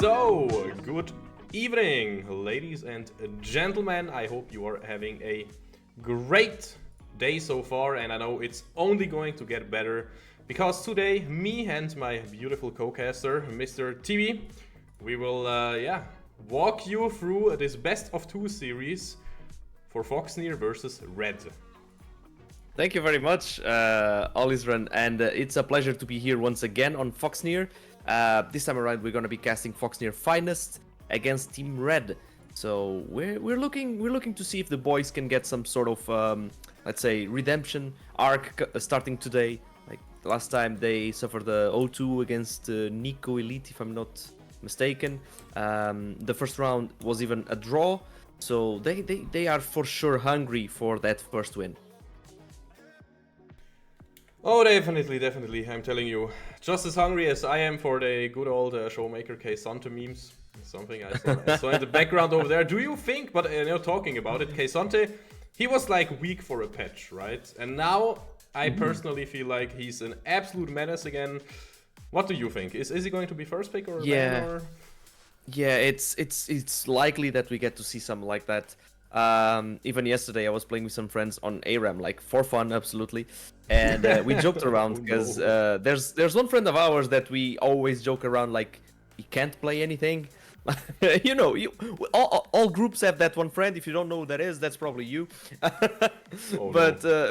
So, good evening, ladies and gentlemen. I hope you are having a great day so far, and I know it's only going to get better because today, me and my beautiful co-caster, Mr. TV, we will, walk you through this best of two series for Foxnyr versus Red. Thank you very much, Olisran, and it's a pleasure to be here once again on Foxnyr. This time around, we're going to be casting Foxnyr Finest against Team Red. So we're looking to see if the boys can get some sort of let's say redemption arc starting today. Like last time, they suffered the 0-2 against Nico Elite, if I'm not mistaken. The first round was even a draw, so they are for sure hungry for that first win. Oh, definitely. I'm telling you, just as hungry as I am for the good old Showmaker Keisante memes. Something I saw in the background over there. Do you think, but talking about it, Keisante, he was like weak for a patch, right? And now I personally feel like he's an absolute menace again. What do you think? Is he going to be first pick or ban, or? Yeah, it's likely that we get to see something like that. Even yesterday I was playing with some friends on ARAM, like for fun, absolutely, and we joked around because there's one friend of ours that we always joke around, like he can't play anything. All groups have that one friend. If you don't know who that is, that's probably you.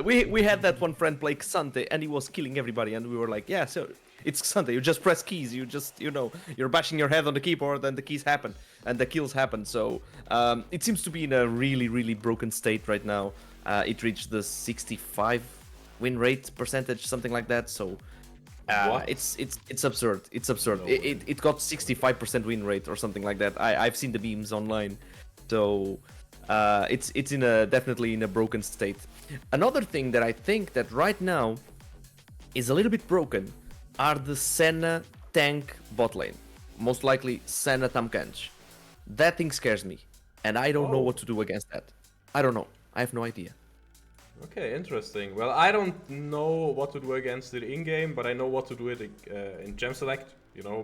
We had that one friend play Xante, and he was killing everybody, and we were like, yeah, so it's Xante. You just press keys. You just, you're bashing your head on the keyboard, and the keys happen, and the kills happen. So it seems to be in a really broken state right now. It reached the 65 win rate percentage, something like that. So it's absurd. It's absurd. No. It got 65% win rate or something like that. I've seen the memes online. So it's definitely in a broken state. Another thing that I think that right now is a little bit broken are the Senna tank bot lane. Most likely Senna Tamkanj. That thing scares me, and I don't know what to do against that. I don't know. I have no idea. Okay, interesting. Well, I don't know what to do against it in-game, but I know what to do it in Gem Select,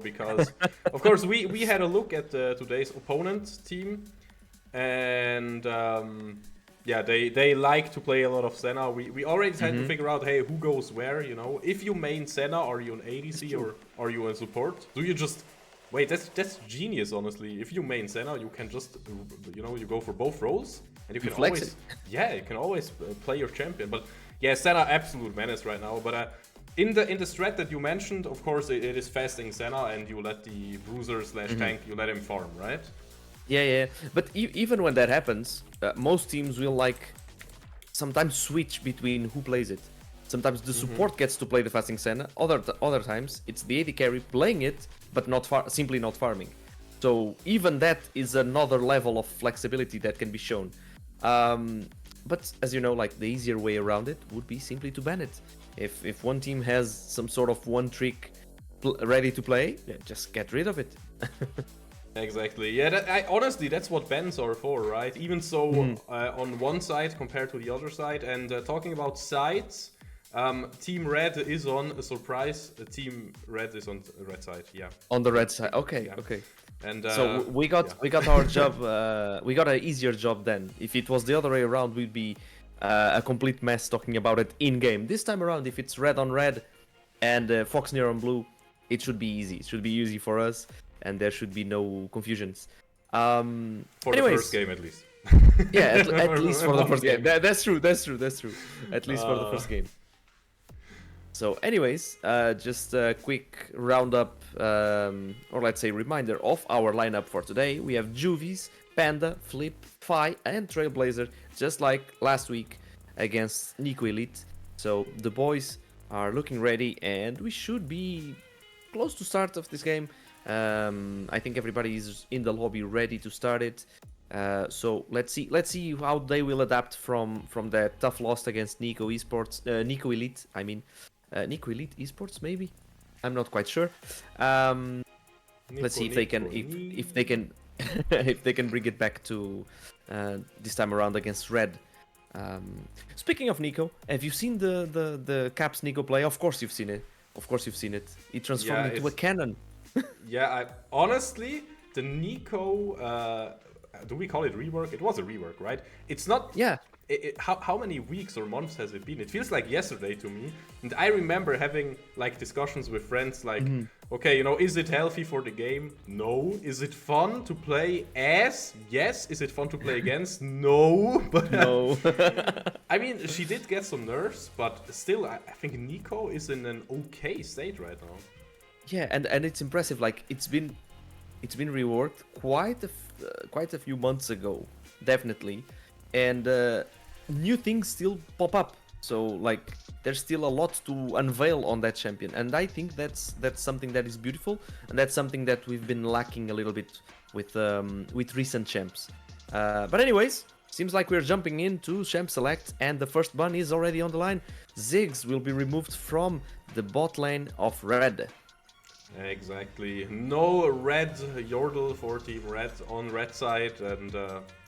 because, of course, we had a look at today's opponent team, and, they like to play a lot of Senna. We already had to figure out, hey, who goes where, If you main Senna, are you an ADC or are you a support? Do you just... Wait, that's genius, honestly. If you main Senna, you can just, you go for both roles, and you can flex always, it. you can always play your champion. But yeah, Senna absolute menace right now. But in the strat that you mentioned, of course, it is fasting Senna, and you let the bruiser / tank, you let him farm, right? Yeah. But even when that happens, most teams will sometimes switch between who plays it. Sometimes the support gets to play the fasting Senna. Other times it's the AD carry playing it, but simply not farming. So even that is another level of flexibility that can be shown. But as you know, like the easier way around it would be simply to ban it. If one team has some sort of one trick ready to play, just get rid of it. Exactly. Yeah, honestly, that's what bans are for, right? Even so, on one side compared to the other side. And talking about sides, Team Red is on a surprise. Team Red is on the red side. Yeah. On the red side. Okay. And so we got our job. We got an easier job then. If it was the other way around, we'd be a complete mess talking about it in game. This time around, if it's red on red and Foxnyr on blue, it should be easy. It should be easy for us, and there should be no confusions. For the first game, at least. Yeah, at least for the first game. That's true. At least for the first game. So anyways, just a quick roundup, or let's say reminder of our lineup for today. We have Juvies, Panda, Flip, Fi, and Trailblazer, just like last week against Nico Elite. So the boys are looking ready, and we should be close to start of this game. I think everybody is in the lobby ready to start it. So let's see how they will adapt from that tough loss against Nico Elite. I mean. Nico Elite Esports, maybe? I'm not quite sure. Let's see if they can if they can bring it back to this time around against Red. Speaking of Nico, have you seen the Caps Nico play? Of course you've seen it. He transformed into a cannon. Yeah, honestly, the Nico, do we call it rework? It was a rework, right? It's not. Yeah. How many weeks or months has it been? It feels like yesterday to me. And I remember having like discussions with friends like, okay, you know, is it healthy for the game? No. Is it fun to play as? Yes. Is it fun to play against? No. But No. I mean, she did get some nerfs, but still, I think Nico is in an okay state right now. Yeah, and it's impressive. Like it's been reworked quite a few months ago, definitely, and new things still pop up. So like there's still a lot to unveil on that champion, and I think that's something that is beautiful, and that's something that we've been lacking a little bit with recent champs. But anyways, seems like we're jumping into champ select, and the first ban is already on the line. Ziggs will be removed from the bot lane of Red. Exactly. No red Yordle for Team Red on red side, and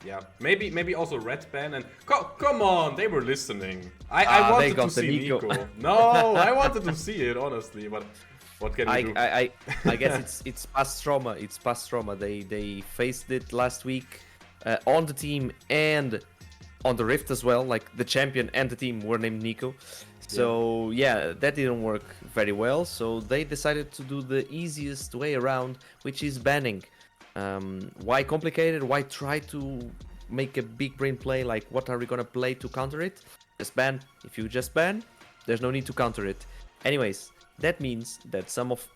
yeah, maybe also red ban. And come on, they were listening. I wanted to see Nico. No, I wanted to see it honestly, but what can we do? I guess it's past trauma. It's past trauma. They faced it last week on the team and on the Rift as well. Like the champion and the team were named Nico. So yeah, that didn't work very well. So they decided to do the easiest way around, which is banning. Why complicated? Why try to make a big brain play? Like what are we gonna play to counter it? Just ban. If you just ban, there's no need to counter it. Anyways, that means that some of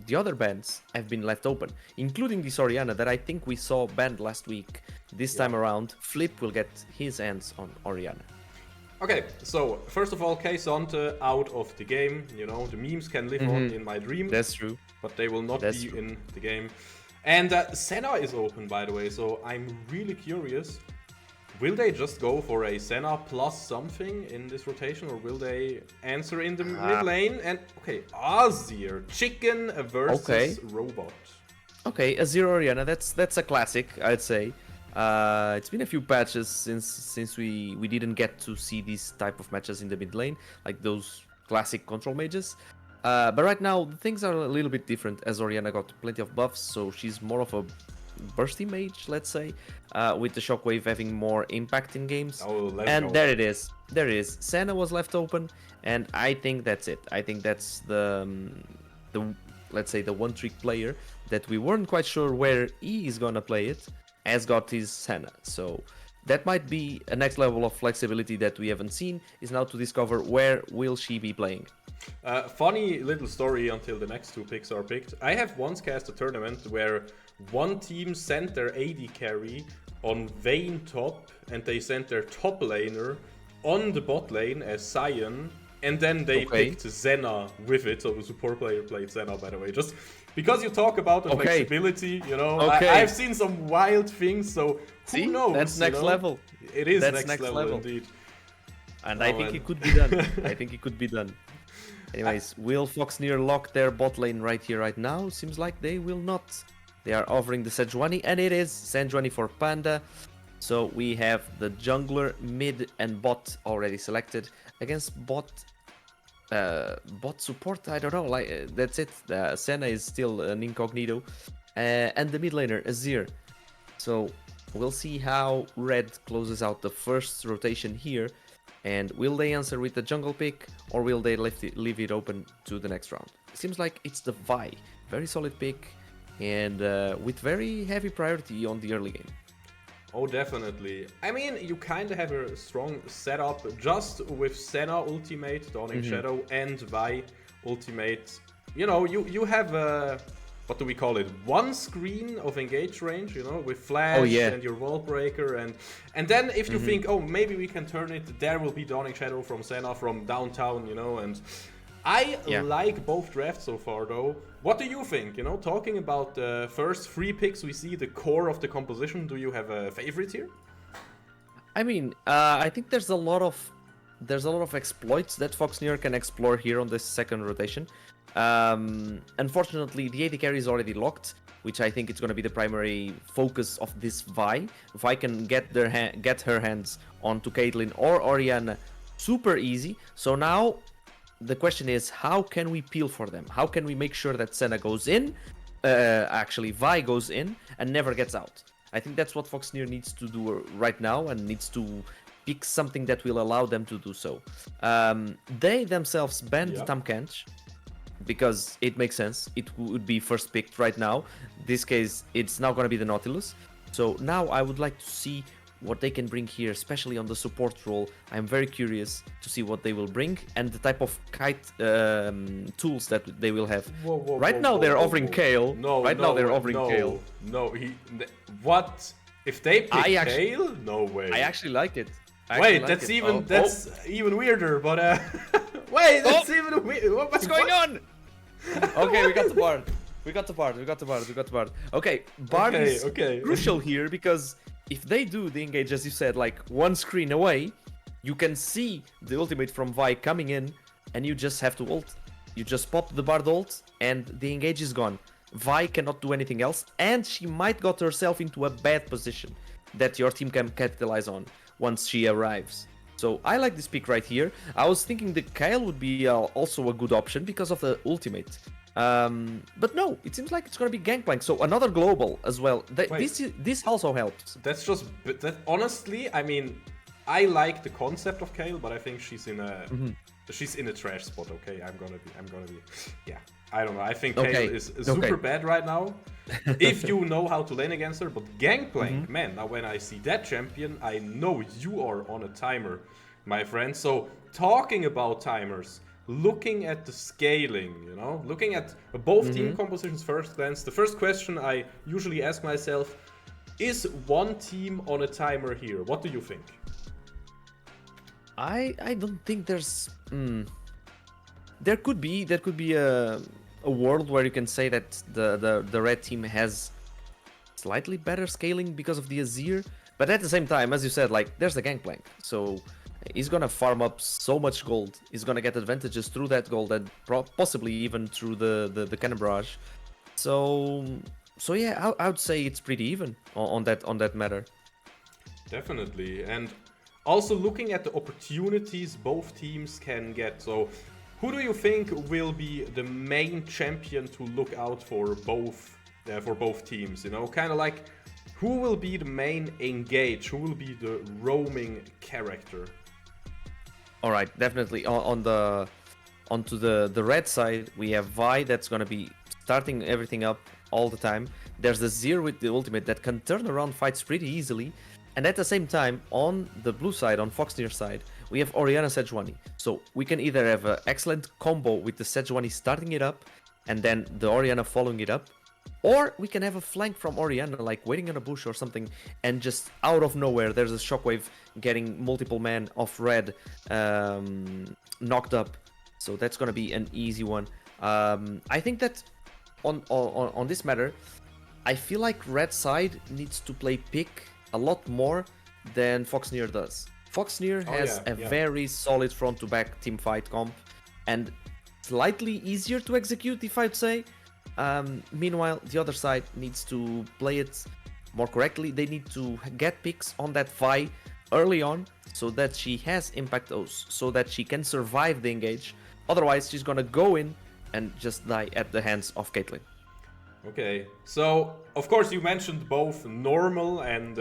the other bans have been left open, including this Orianna that I think we saw banned last week. This time around, Flip will get his hands on Orianna. Okay, so first of all, Kaysonte out of the game. You know, the memes can live on in my dream. That's true. But they will not be in the game. And Senna is open, by the way, so I'm really curious. Will they just go for a Senna plus something in this rotation, or will they answer in the mid lane? And okay, Azir, chicken versus robot. Okay, Azir Orianna, that's a classic, I'd say. It's been a few patches since we didn't get to see these type of matches in the mid lane, like those classic control mages. But right now things are a little bit different, as Orianna got plenty of buffs, so she's more of a bursty mage, let's say, with the shockwave having more impact in games. And there it is. Senna was left open, and I think that's it. I think that's the let's say the one-trick player that we weren't quite sure where he is gonna play it, has got his Senna. So that might be a next level of flexibility that we haven't seen, is now to discover where will she be playing. Funny little story until the next two picks are picked. I have once cast a tournament where one team sent their AD carry on Vayne top, and they sent their top laner on the bot lane as Sion, and then they picked Senna with it. So the support player played Senna, by the way. Just because you talk about the flexibility, you know, I've seen some wild things, so who knows? That's next level. It is next level indeed. And I think it could be done. I think it could be done. Anyways, will Foxnyr lock their bot lane right here, right now? Seems like they will not. They are offering the Sejuani, and it is Sejuani for Panda. So we have the jungler, mid, and bot already selected against bot support. I don't know. Like that's it. Senna is still an incognito, and the mid laner Azir. So we'll see how Red closes out the first rotation here. And will they answer with the jungle pick, or will they leave it open to the next round? It seems like it's the Vi. Very solid pick, and with very heavy priority on the early game. Oh, definitely. I mean, you kind of have a strong setup just with Senna ultimate, Dawning Shadow, and Vi ultimate. You know, you have what do we call it? One screen of engage range, you know, with flash and your wall breaker, and then if you think, oh, maybe we can turn it, there will be Dawning Shadow from Senna from downtown, you know, and I like both drafts so far, though. What do you think? You know, talking about the first 3 picks, we see the core of the composition. Do you have a favorite here? I mean, I think there's a lot of exploits that Foxnyr can explore here on this second rotation. Unfortunately, the AD carry is already locked, which I think is going to be the primary focus of this Vi. If I can get her hands onto Caitlyn or Orianna, super easy. So now the question is, how can we peel for them? How can we make sure that Senna goes in, actually Vi goes in and never gets out. I think that's what Foxnyr needs to do right now, and needs to pick something that will allow them to do so. They themselves banned Tahm Kench because it makes sense. It would be first picked right now. This case, it's now going to be the Nautilus. So now I would like to see what they can bring here, especially on the support role. I'm very curious to see what they will bring and the type of kite tools that they will have. Right now they're offering Kale. Now they're offering Kale. What? If they pick Kale? No way. I actually like it. That's even weirder, but wait, that's even weird. What's going on? Okay, we got the Bard. We got the Bard. Okay, Bard is crucial here because if they do the engage, as you said, like one screen away, you can see the ultimate from Vi coming in, and you just have to ult. You just pop the Bard ult, and the engage is gone. Vi cannot do anything else, and she might got herself into a bad position that your team can capitalize on once she arrives. So I like this pick right here. I was thinking the Kyle would be also a good option because of the ultimate. But no, it seems like it's going to be Gangplank. So another global as well. This also helps. Honestly, I mean, I like the concept of Kale, but I think she's in a trash spot. Okay, I'm gonna be. Yeah, I don't know. I think Kale is super bad right now. If you know how to lane against her, but Gangplank, man, now when I see that champion, I know you are on a timer, my friend. So talking about timers, looking at the scaling, looking at both team compositions first glance, the first question I usually ask myself, is one team on a timer here? What do you think? I don't think there's... There could be a world where you can say that the red team has slightly better scaling because of the Azir, but at the same time, as you said, like, there's the Gangplank, so he's gonna farm up so much gold. He's gonna get advantages through that gold and possibly even through the Cannon Barrage. So yeah, I would say it's pretty even on that matter. Definitely, and also looking at the opportunities both teams can get. So who do you think will be the main champion to look out for both teams? Kind of like, who will be the main engage? Who will be the roaming character? All right, definitely onto the red side, we have Vi that's gonna be starting everything up all the time. There's the Azir with the ultimate that can turn around fights pretty easily. And at the same time, on the blue side, on Foxnyr side, we have Orianna Sejuani. So we can either have an excellent combo with the Sejuani starting it up, and then the Orianna following it up, or we can have a flank from Orianna, like waiting on a bush or something, and just out of nowhere, there's a shockwave getting multiple men off red knocked up. So that's gonna be an easy one. I think that on this matter, I feel like red side needs to play pick a lot more than Foxnyr does. Foxnyr has a very solid front-to-back teamfight comp, and slightly easier to execute, if I'd say. Meanwhile, the other side needs to play it more correctly. They need to get picks on that Vi early on, so that she has impact those, so that she can survive the engage. Otherwise, she's gonna go in and just die at the hands of Caitlyn. Okay, so of course you mentioned both normal and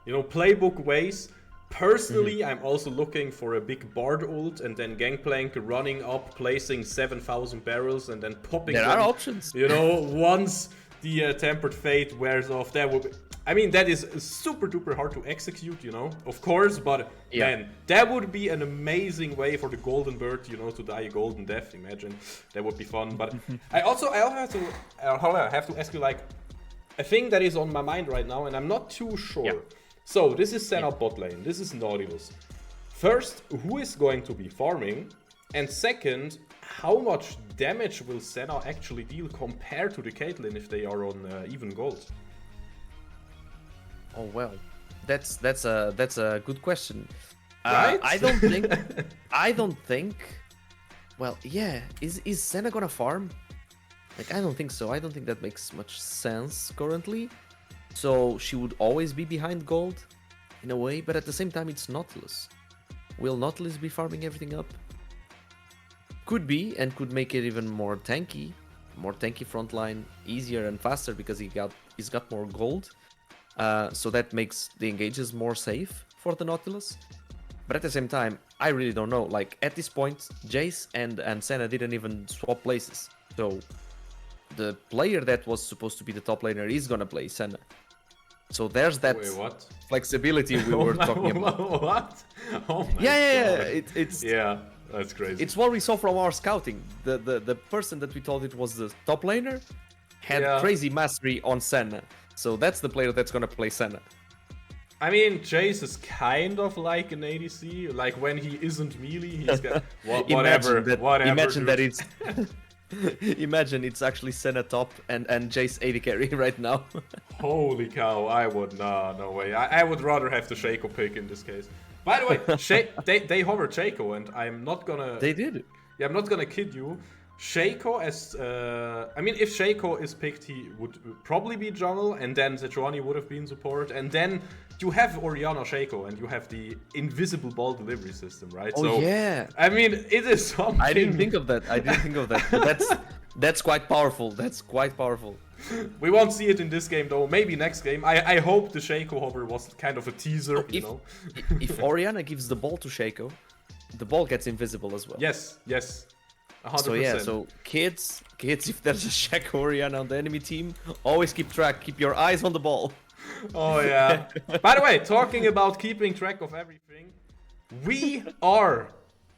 playbook ways. Personally, I'm also looking for a big Bard ult and then Gangplank running up, placing 7,000 barrels and then popping them. There are options. Once the Tempered Fate wears off. That is super duper hard to execute, of course, but man, that would be an amazing way for the Golden Bird, to die a golden death. Imagine, that would be fun. But I have to ask you, like, a thing that is on my mind right now, and I'm not too sure. Yeah. So this is Senna bot lane, this is Nautilus. First, who is going to be farming? And second, how much damage will Senna actually deal compared to the Caitlyn if they are on even gold? Oh well, that's a good question. Right? I don't think. Well, yeah, is Senna gonna farm? Like, I don't think so. I don't think that makes much sense currently. So she would always be behind gold, in a way, but at the same time it's Nautilus. Will Nautilus be farming everything up? Could be, and could make it even more tanky. more tanky front line, easier and faster because he's got more gold. So that makes the engages more safe for the Nautilus. But at the same time, I really don't know. Like, at this point, Jace and Senna didn't even swap places. So the player that was supposed to be the top laner is gonna play Senna. So there's that flexibility we were talking about. What? Oh my God. It's yeah, that's crazy. It's what we saw from our scouting. The person that we thought it was the top laner had crazy mastery on Senna. So that's the player that's gonna play Senna. I mean, Jace is kind of like an ADC. Like when he isn't melee, he's got whatever. Imagine that it's. Imagine it's actually Senna top and Jace AD carry right now. Holy cow! I would no way. I would rather have the Shaco pick in this case. By the way, they hovered Shaco, and I'm not gonna. They did. Yeah, I'm not gonna kid you. Shaco as I mean, if Shaco is picked, he would probably be jungle, and then Sejuani would have been support, and then you have Orianna Shaco, and you have the invisible ball delivery system, right? Oh, so, yeah. I mean, it is something. I didn't think of that. But that's quite powerful. That's quite powerful. We won't see it in this game though. Maybe next game. I hope the Shaco hover was kind of a teaser. If Orianna gives the ball to Shaco, the ball gets invisible as well. Yes. 100%. So yeah, so kids, if there's a Shaco Orianna on the enemy team, always keep track. Keep your eyes on the ball. Oh yeah. By the way, talking about keeping track of everything, we are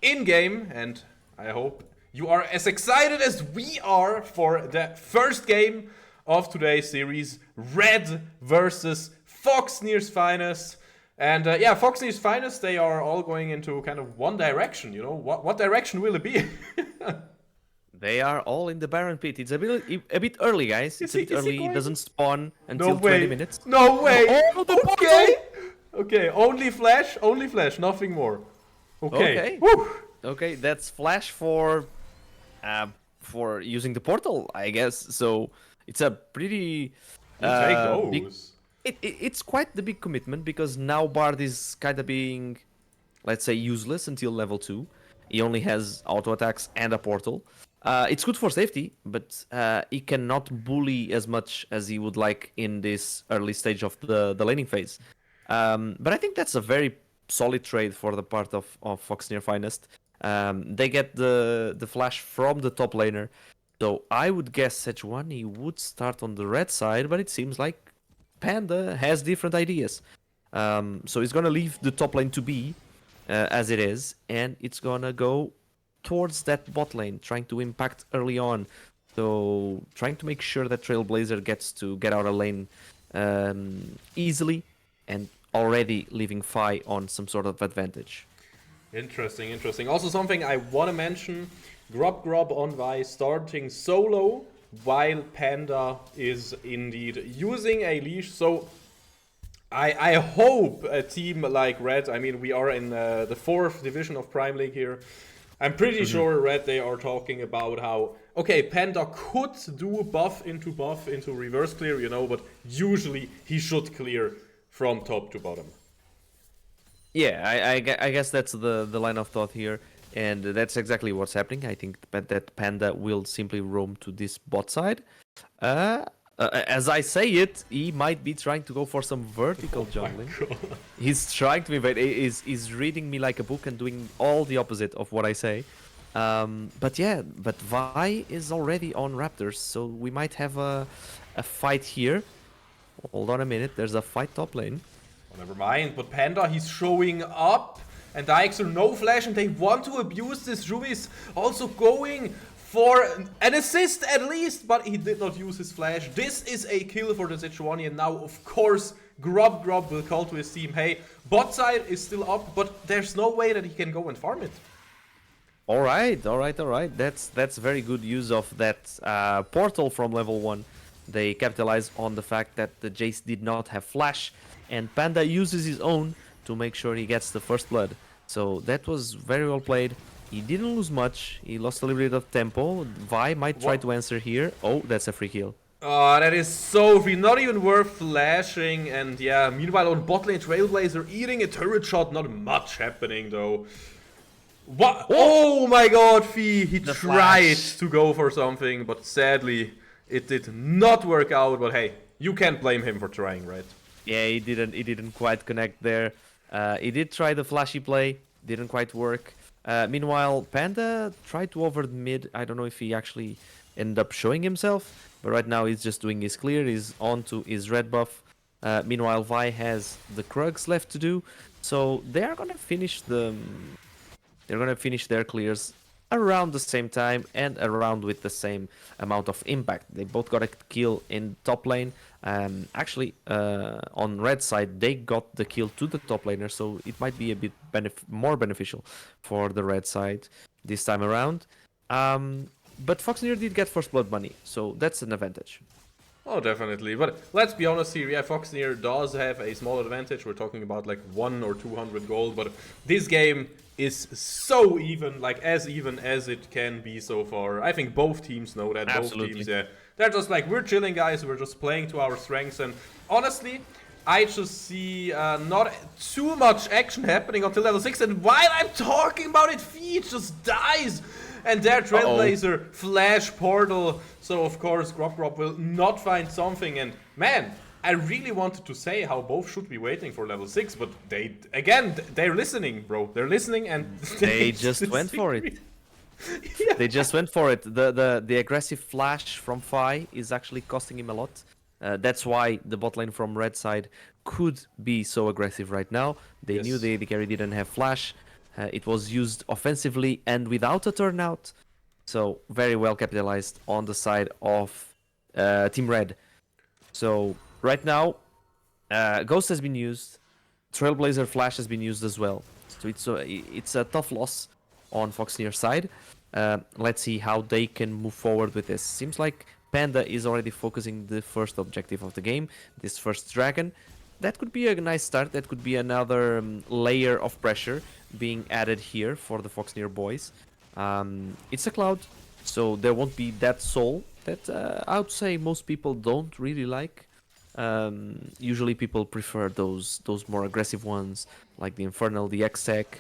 in game, and I hope you are as excited as we are for the first game of today's series, Red versus Foxnyr's Finest. And yeah, Foxny's Finest, they are all going into kind of one direction, you know? What direction will it be? They are all in the Baron pit. It's a bit early, guys. It's a bit early. It doesn't spawn until 20 minutes. No way! Oh, okay, only flash, nothing more. Okay. Okay, that's flash for using the portal, I guess. So it's a pretty take those. Big, it's quite the big commitment because now Bard is kind of being, let's say, useless until level 2. He only has auto attacks and a portal. It's good for safety, but he cannot bully as much as he would like in this early stage of the laning phase. But I think that's a very solid trade for the part of Foxnyr Finest. They get the flash from the top laner. So I would guess Sejuani would start on the red side, but it seems like Panda has different ideas. So he's going to leave the top lane to be as it is, and it's going to go towards that bot lane, trying to impact early on. So trying to make sure that Trailblazer gets to get out of lane easily, and already leaving Fi on some sort of advantage. Interesting. Also something I want to mention, Grub on Vi starting solo while Panda is indeed using a leash. So I hope a team like Red, I mean, we are in the 4th division of Prime League here. I'm pretty sure Red, they are talking about how, okay, Panda could do buff into reverse clear, you know, but usually he should clear from top to bottom. Yeah, I guess that's the line of thought here, and that's exactly what's happening. I think that Panda will simply roam to this bot side. As I say it, he might be trying to go for some vertical jungling. He's trying to invade. He's reading me like a book and doing all the opposite of what I say. But Vi is already on Raptors, so we might have a fight here. Hold on a minute, there's a fight top lane. Oh, never mind, but Panda, he's showing up, and Ixer no flash, and they want to abuse this. Ruiz also going for an assist at least, but he did not use his flash. This is a kill for the Sejuani, and now, of course, Grub will call to his team, hey, bot side is still up, but there's no way that he can go and farm it. All right. That's very good use of that portal from level 1. They capitalize on the fact that the Jace did not have flash, and Panda uses his own to make sure he gets the first blood. So that was very well played. He didn't lose much. He lost a little bit of tempo. Vi might try to answer here. Oh, that's a free kill. Oh, that is so free. Not even worth flashing. And yeah, meanwhile on bot lane, Trailblazer eating a turret shot. Not much happening though. What? Oh my god, Fee! He The tried flash. to go for something, but sadly, it did not work out. But hey, you can't blame him for trying, right? Yeah, he didn't. He didn't quite connect there. He did try the flashy play. Didn't quite work. Meanwhile, Panda tried to over the mid. I don't know if he actually ended up showing himself, but right now he's just doing his clear. He's on to his red buff. Meanwhile, Vi has the Krugs left to do, so they are gonna finish the. They're gonna finish their clears around the same time and around with the same amount of impact. They both got a kill in top lane. Actually, on red side, they got the kill to the top laner, so it might be a bit more beneficial for the red side this time around. But Foxnyr did get first blood money, so that's an advantage. Oh, definitely. But let's be honest here. Yeah, Foxnyr does have a small advantage. We're talking about like 100 or 200 gold, but this game is so even as it can be so far. I think both teams know that. Absolutely. Both teams, yeah. They're just like, we're chilling, guys. We're just playing to our strengths. And honestly, I just see not too much action happening until level 6. And while I'm talking about it, Feed just dies. And their Trailblazer flash portal. So of course Grop will not find something. And man, I really wanted to say how both should be waiting for level 6, but they're listening, bro. They're listening and they just went for it. Yeah. They just went for it. The aggressive flash from Fi is actually costing him a lot. That's why the bot lane from red side could be so aggressive right now. They knew the AD carry didn't have flash. It was used offensively and without a turnout. So very well capitalized on the side of Team Red. So right now, Ghost has been used. Trailblazer Flash has been used as well. So it's a tough loss on Foxnyr's side. Let's see how they can move forward with this. Seems like Panda is already focusing the first objective of the game, this first dragon. That could be a nice start. That could be another layer of pressure being added here for the Foxnyr boys. It's a cloud, so there won't be that soul that I would say most people don't really like. Usually people prefer those more aggressive ones, like the Infernal, the X-Tech,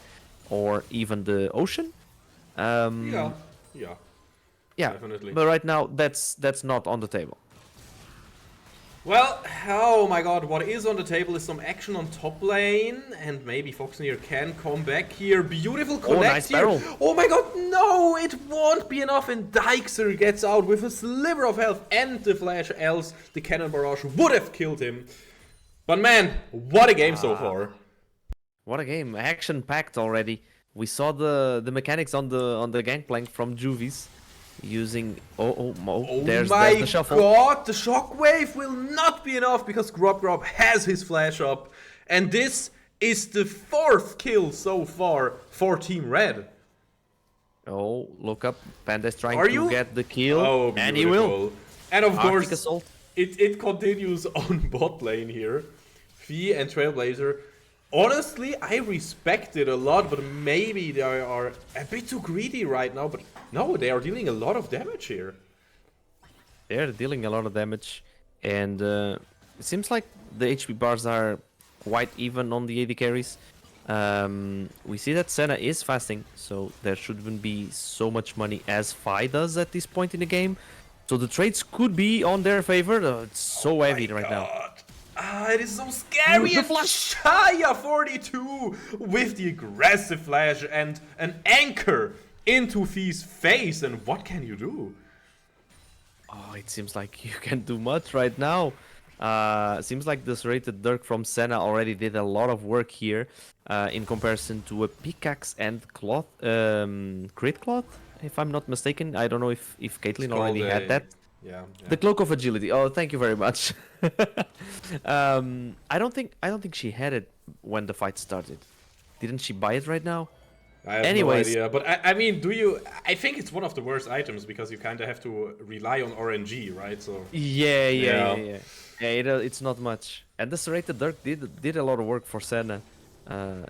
or even the Ocean. Yeah, definitely. But right now, that's not on the table. Well, oh my god, what is on the table is some action on top lane, and maybe Foxnyr can come back here. Beautiful connect nice here. barrel. Oh my god, no, it won't be enough, and Dijkser gets out with a sliver of health and the flash, else the cannon barrage would have killed him. But man, what a game so far. What a game, action-packed already. We saw the mechanics on the gangplank from Juvies. Using there's the shuffle. Oh my god, the shockwave will not be enough because Grop has his flash up, and this is the 4th kill so far for Team Red. Oh, look up, Panda's trying to get the kill, oh, and he will. And of course, assault. It continues on bot lane here. Fee and Trailblazer. Honestly, I respect it a lot, but maybe they are a bit too greedy right now. But no, they are dealing a lot of damage here. They're dealing a lot of damage, and it seems like the HP bars are quite even on the AD carries. We see that Senna is fasting, so there shouldn't be so much money as Fi does at this point in the game. So the trades could be on their favor. It's so heavy right now. It is so scary. The flash. Shaya 42 with the aggressive flash and an anchor into Fee's face. And what can you do? Oh, it seems like you can't do much right now. Seems like the serrated dirk from Senna already did a lot of work here in comparison to a pickaxe and cloth, crit cloth, if I'm not mistaken. I don't know if Caitlyn already had that. Yeah. The cloak of agility. Oh, thank you very much. I don't think she had it when the fight started. Didn't she buy it right now? I have no idea, but I mean, I think it's one of the worst items because you kind of have to rely on RNG, right? So. Yeah. It's not much. And the serrated dirk did a lot of work for Senna.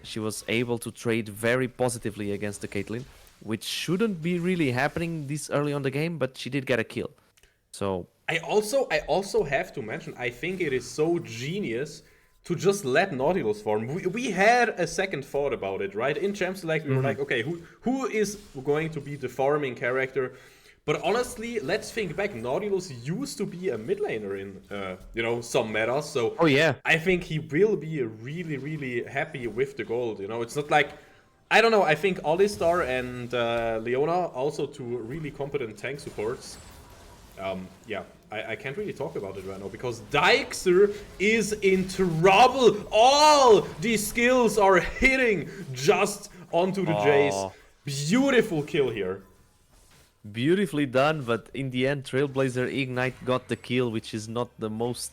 She was able to trade very positively against the Caitlyn, which shouldn't be really happening this early on the game, but she did get a kill. So I also have to mention, I think it is so genius to just let Nautilus farm. We had a second thought about it, right? In Gem Select, we were like, okay, who is going to be the farming character? But honestly, let's think back. Nautilus used to be a mid laner in, some metas. So I think he will be really, really happy with the gold. It's not like, I don't know. I think Alistar and Leona also two really competent tank supports. I can't really talk about it right now because Dijkster is in trouble. All these skills are hitting just onto the Jace. Beautiful kill here. Beautifully done, but in the end, Trailblazer Ignite got the kill, which is not the most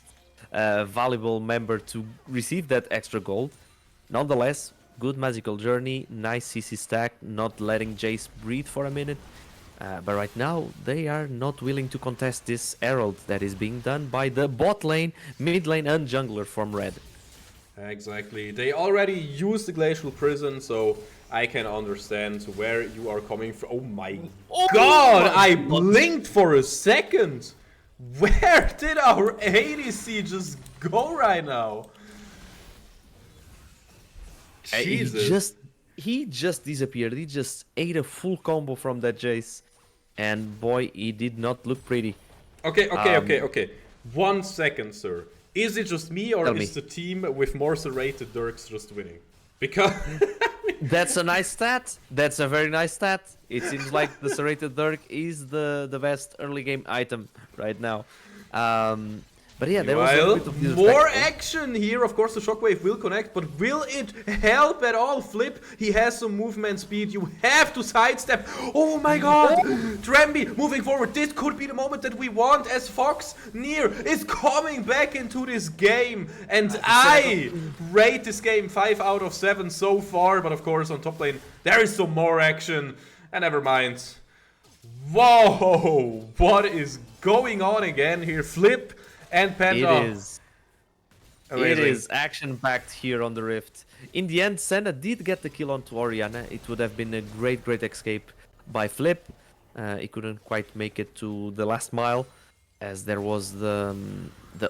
valuable member to receive that extra gold. Nonetheless, good magical journey, nice CC stack, not letting Jace breathe for a minute. But right now, they are not willing to contest this Herald that is being done by the bot lane, mid lane, and jungler from Red. Exactly. They already used the Glacial Prison, so I can understand where you are coming from. Oh my god! I blinked for a second! Where did our ADC just go right now? Jesus. He just disappeared. He just ate a full combo from that Jace. And boy, he did not look pretty. Okay. 1 second, sir. Is it just me, or is the team with more serrated Dirks just winning? Because... That's a nice stat. That's a very nice stat. It seems like the serrated Dirk is the best early game item right now. But yeah, there was a bit of more action here. Of course, the Shockwave will connect, but will it help at all? Flip, he has some movement speed. You have to sidestep. Oh my god! Tramby moving forward. This could be the moment that we want as Foxnyr is coming back into this game. And I rate this game 5 out of 7 so far. But of course, on top lane, there is some more action. And never mind. Whoa! What is going on again here? Flip and Panda. It is action-packed here on the Rift. In the end, Senna did get the kill onto Orianna. It would have been a great escape by Flip. He couldn't quite make it to the last mile, as there was the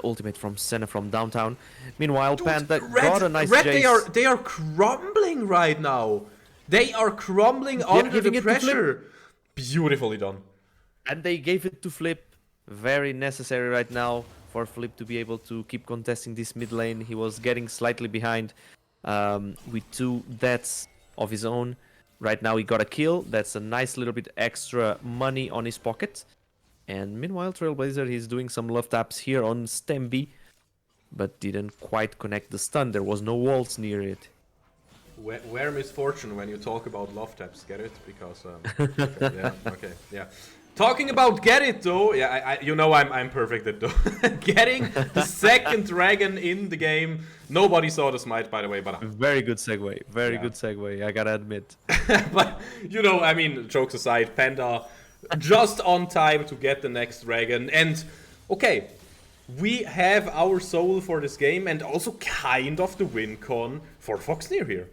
ultimate from Senna from downtown. Meanwhile, Panda got a nice Jace. They are crumbling right now. They are crumbling under the pressure. Beautifully done. And they gave it to Flip. Very necessary right now for Flip to be able to keep contesting this mid lane. He was getting slightly behind with 2 deaths of his own. Right now he got a kill. That's a nice little bit extra money on his pocket. And meanwhile, Trailblazer, he's doing some love taps here on Stemby, but didn't quite connect the stun. There was no walls near it. Where misfortune when you talk about love taps, get it? Because, yeah. Talking about get it though, yeah, I'm perfect at though. Getting the second dragon in the game. Nobody saw the smite, by the way, but very good segue. Very good segue. I gotta admit. But jokes aside, Panda just on time to get the next dragon. And okay, we have our soul for this game, and also kind of the win con for Foxnyr here.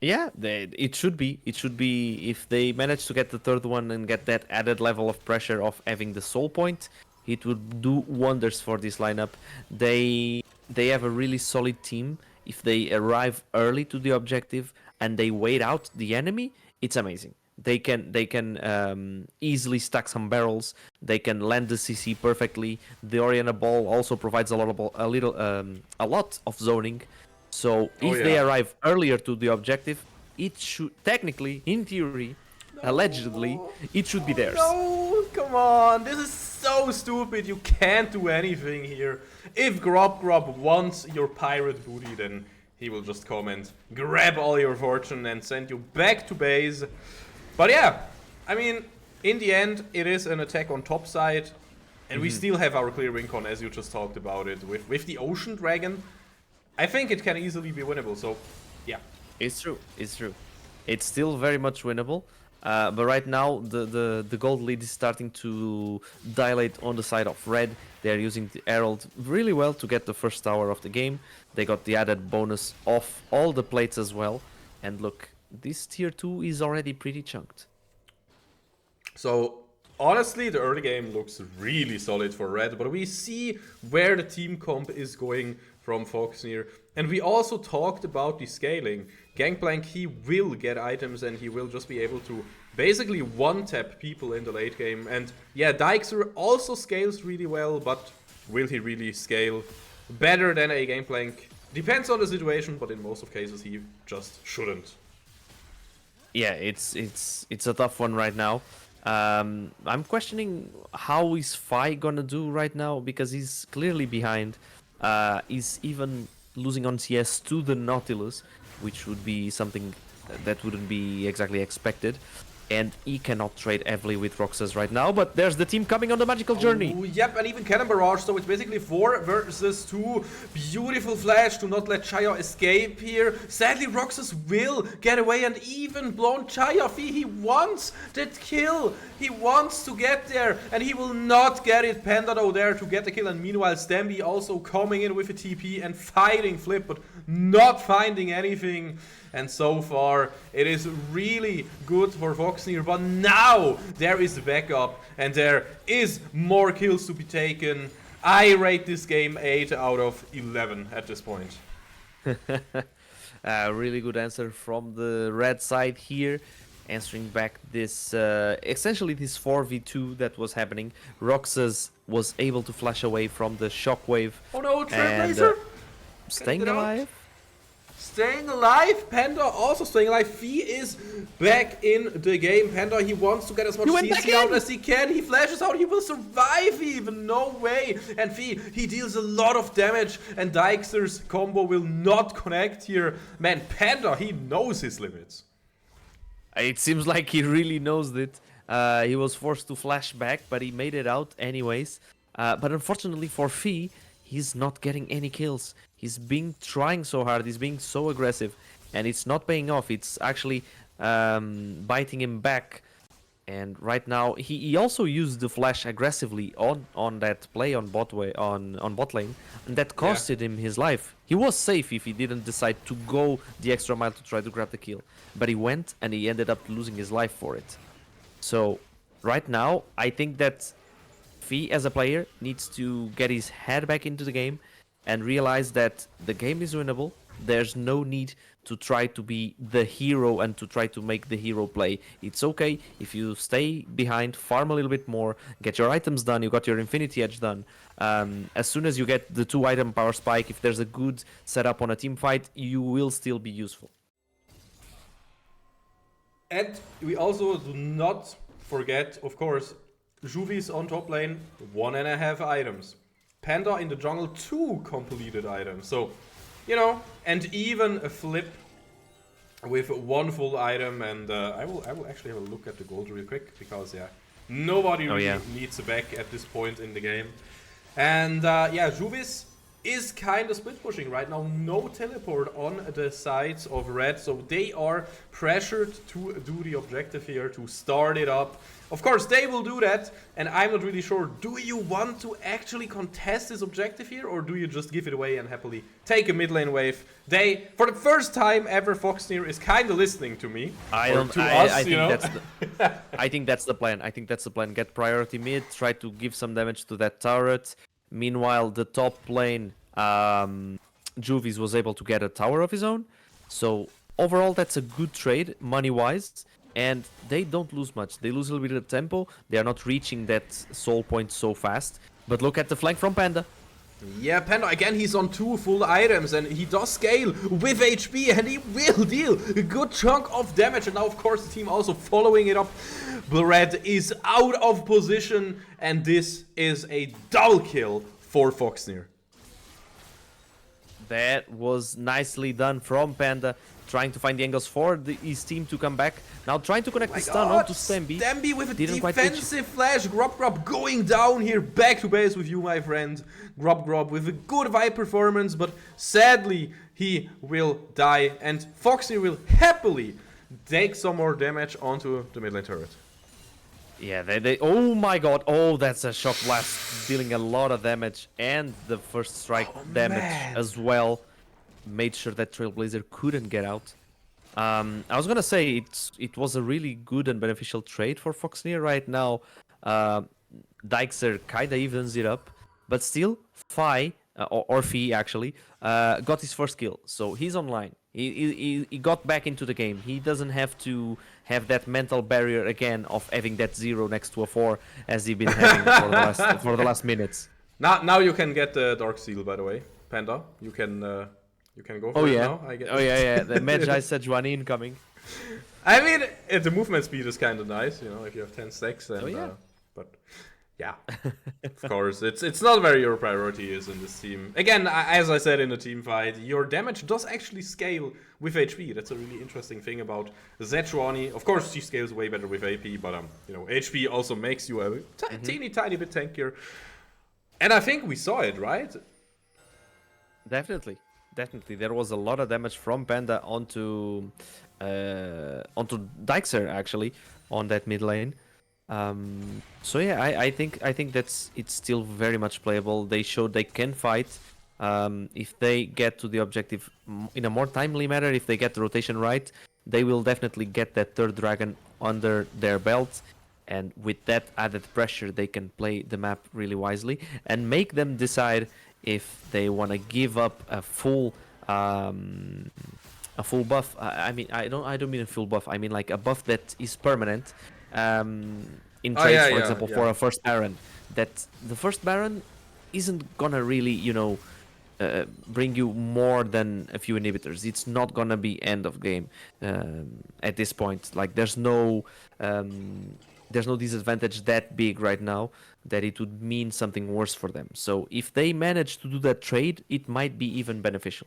Yeah, it should be. It should be if they manage to get the third one and get that added level of pressure of having the soul point, it would do wonders for this lineup. They have a really solid team. If they arrive early to the objective and they wait out the enemy, it's amazing. They can easily stack some barrels. They can land the CC perfectly. The Orianna ball also provides a lot of zoning. So if they arrive earlier to the objective, it should technically, in theory, allegedly, it should be theirs. No, come on, this is so stupid. You can't do anything here. If Grob wants your pirate booty, then he will just come and grab all your fortune and send you back to base. But yeah, I mean, in the end, it is an attack on top side, and we still have our clear win con, as you just talked about it, with the Ocean Dragon. I think it can easily be winnable, so yeah. It's true. It's still very much winnable, but right now the gold lead is starting to dilate on the side of Red. They are using the Herald really well to get the first tower of the game. They got the added bonus of all the plates as well. And look, this tier 2 is already pretty chunked. So honestly, the early game looks really solid for Red, but we see where the team comp is going from Foxnyr. And we also talked about the scaling. Gangplank, he will get items and he will just be able to basically one-tap people in the late game. And yeah, Dijkster also scales really well, but will he really scale better than a Gangplank? Depends on the situation, but in most of cases he just shouldn't. Yeah, it's a tough one right now. I'm questioning how is Fi gonna do right now, because he's clearly behind. He's even losing on CS to the Nautilus, which would be something that wouldn't be exactly expected. And he cannot trade heavily with Roxas right now, but there's the team coming on the magical journey. Oh, yep, and even Cannon Barrage, so it's basically 4 versus 2. Beautiful flash to not let Chaya escape here. Sadly, Roxas will get away and even blown Chaya. He wants that kill. He wants to get there, and he will not get it. Panda though there to get the kill, and meanwhile Stamby also coming in with a TP and fighting Flip, but not finding anything. And so far, it is really good for Foxnyr, but now there is backup and there is more kills to be taken. I rate this game 8 out of 11 at this point. Really good answer from the red side here, answering back this, essentially this 4v2 that was happening. Roxas was able to flash away from the shockwave. Oh no, Trailblazer! Staying alive. Staying alive, Panda also staying alive. Fee is back in the game. Panda, he wants to get as much CC out as he can. He flashes out, he will survive even, no way. And Fee, he deals a lot of damage, and Dijkster's combo will not connect here. Man, Panda, he knows his limits. It seems like he really knows it. He was forced to flash back, but he made it out anyways. But unfortunately for Fee, he's not getting any kills. He's trying so hard, he's being so aggressive, and it's not paying off. It's actually biting him back. And right now, he also used the flash aggressively on that play on bot lane, and that costed him his life. He was safe if he didn't decide to go the extra mile to try to grab the kill, but he went and he ended up losing his life for it. So right now, I think that Fee as a player needs to get his head back into the game and realize that the game is winnable. There's no need to try to be the hero and to try to make the hero play. It's okay if you stay behind, farm a little bit more, get your items done, you got your Infinity Edge done. As soon as you get the 2-item power spike, if there's a good setup on a team fight, you will still be useful. And we also do not forget, of course, Juvi's on top lane, 1.5 items. Panda in the jungle, 2 completed items. So, you know, and even a Flip with 1 full item. And I will actually have a look at the gold real quick, because nobody really needs a back at this point in the game. And Juvis is kind of split pushing right now. No teleport on the sides of red, so they are pressured to do the objective here, to start it up. Of course, they will do that, and I'm not really sure. Do you want to actually contest this objective here, or do you just give it away and happily take a mid lane wave? For the first time ever, Foxnyr is kind of listening to me. I think that's the plan. I think that's the plan. Get priority mid, try to give some damage to that turret. Meanwhile, the top lane, Juvis was able to get a tower of his own. So overall, that's a good trade, money-wise. And they don't lose much. They lose a little bit of tempo. They are not reaching that soul point so fast. But look at the flank from Panda. Yeah, Panda, again, he's on 2 full items, and he does scale with HP, and he will deal a good chunk of damage. And now, of course, the team also following it up. Red is out of position, and this is a double kill for Foxnyr. That was nicely done from Panda, trying to find the angles for his team to come back. Now trying to connect the stun onto Stamby. Stamby with a defensive flash. Grub going down here. Back to base with you, my friend. Grub with a good vibe performance, but sadly he will die. And Foxy will happily take some more damage onto the mid lane turret. Yeah, they oh my god, oh, that's a shock blast, dealing a lot of damage, and the first strike damage as well made sure that Trailblazer couldn't get out. I was gonna say it was a really good and beneficial trade for Foxnyr right now. Dijkster kinda evens it up, but still, Fi or Fi actually got his first kill, so he's online. He got back into the game. He doesn't have to have that mental barrier again of having that 0 next to a 4 as he's been having for the last minutes. Now you can get the Dark Seal, by the way, Panda. You can go for it now. I guess. Oh yeah. The Magi Sejuani incoming. I mean, the movement speed is kind of nice, if you have 10 stacks. And, but yeah, of course, it's not where your priority is in this team. Again, as I said in the team fight, your damage does actually scale with HP. That's a really interesting thing about Sejuani. Of course, she scales way better with AP, but HP also makes you a teeny tiny bit tankier. And I think we saw it, right? Definitely. There was a lot of damage from Panda onto Dijkster actually on that mid lane. So yeah, I think it's still very much playable. They showed they can fight. If they get to the objective in a more timely manner, if they get the rotation right, they will definitely get that third dragon under their belt. And with that added pressure, they can play the map really wisely and make them decide if they want to give up a full buff. I mean, I don't mean a full buff. I mean like a buff that is permanent. In trades, for example, for a first Baron, that the first Baron isn't gonna really, bring you more than a few inhibitors. It's not gonna be end of game at this point. Like there's no disadvantage that big right now that it would mean something worse for them. So if they manage to do that trade, it might be even beneficial.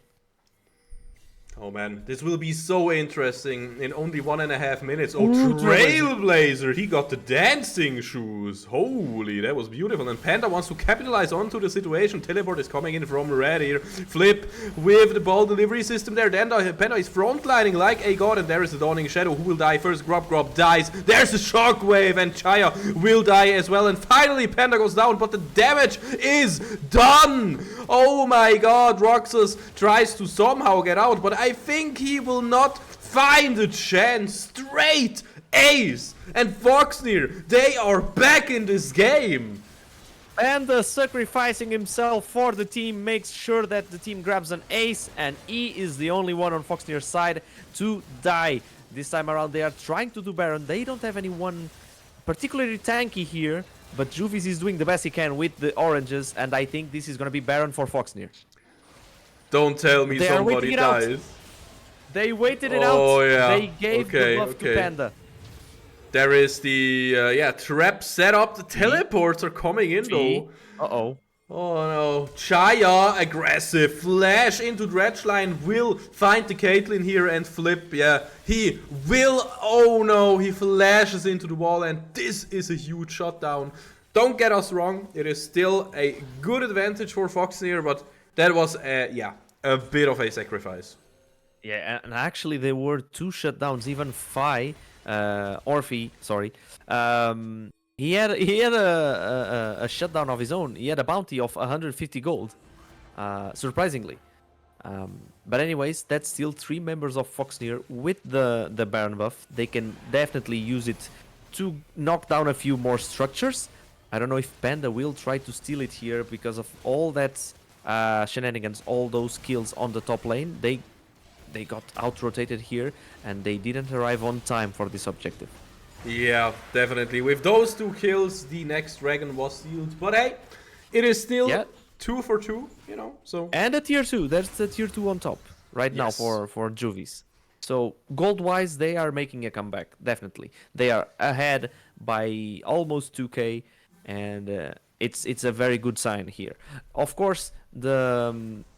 Oh man, this will be so interesting in only 1.5 minutes. Oh, Trailblazer, he got the dancing shoes. Holy, that was beautiful. And Panda wants to capitalize onto the situation. Teleport is coming in from red here. Flip with the ball delivery system there. Then Panda is frontlining like a god. And there is the Dawning Shadow. Who will die first? Grub dies. There's the Shockwave. And Chaya will die as well. And finally, Panda goes down. But the damage is done. Oh my god, Roxas tries to somehow get out. But I think he will not find a chance. Straight ace. And Foxnyr, they are back in this game. And sacrificing himself for the team makes sure that the team grabs an ace. And E is the only one on Foxnyr's side to die. This time around they are trying to do Baron. They don't have anyone particularly tanky here. But Juvis is doing the best he can with the oranges. And I think this is going to be Baron for Foxnyr. Don't tell me somebody dies. They waited it out. Oh, yeah. They gave the buff to Panda. There is the trap set up. The teleports are coming in though. Uh-oh. Oh no. Chaya, aggressive flash into Dredgeline, will find the Caitlyn here and flip. Yeah, he will. Oh no, he flashes into the wall and this is a huge shutdown. Don't get us wrong, it is still a good advantage for Foxnyr, but that was a bit of a sacrifice. Yeah, and actually there were 2 shutdowns, even Fi, Orphe, sorry. He had a shutdown of his own. He had a bounty of 150 gold, surprisingly. But anyways, that's still 3 members of Foxnyr with the Baron buff. They can definitely use it to knock down a few more structures. I don't know if Panda will try to steal it here because of all that shenanigans, all those kills on the top lane. They got out-rotated here and they didn't arrive on time for this objective. Yeah, definitely. With those 2 kills, the next dragon was sealed. But hey, it is still 2 for 2, so... And a tier 2. That's the tier 2 on top right now for Juvis. So, gold-wise, they are making a comeback, definitely. They are ahead by almost 2k, and it's a very good sign here. Of course, the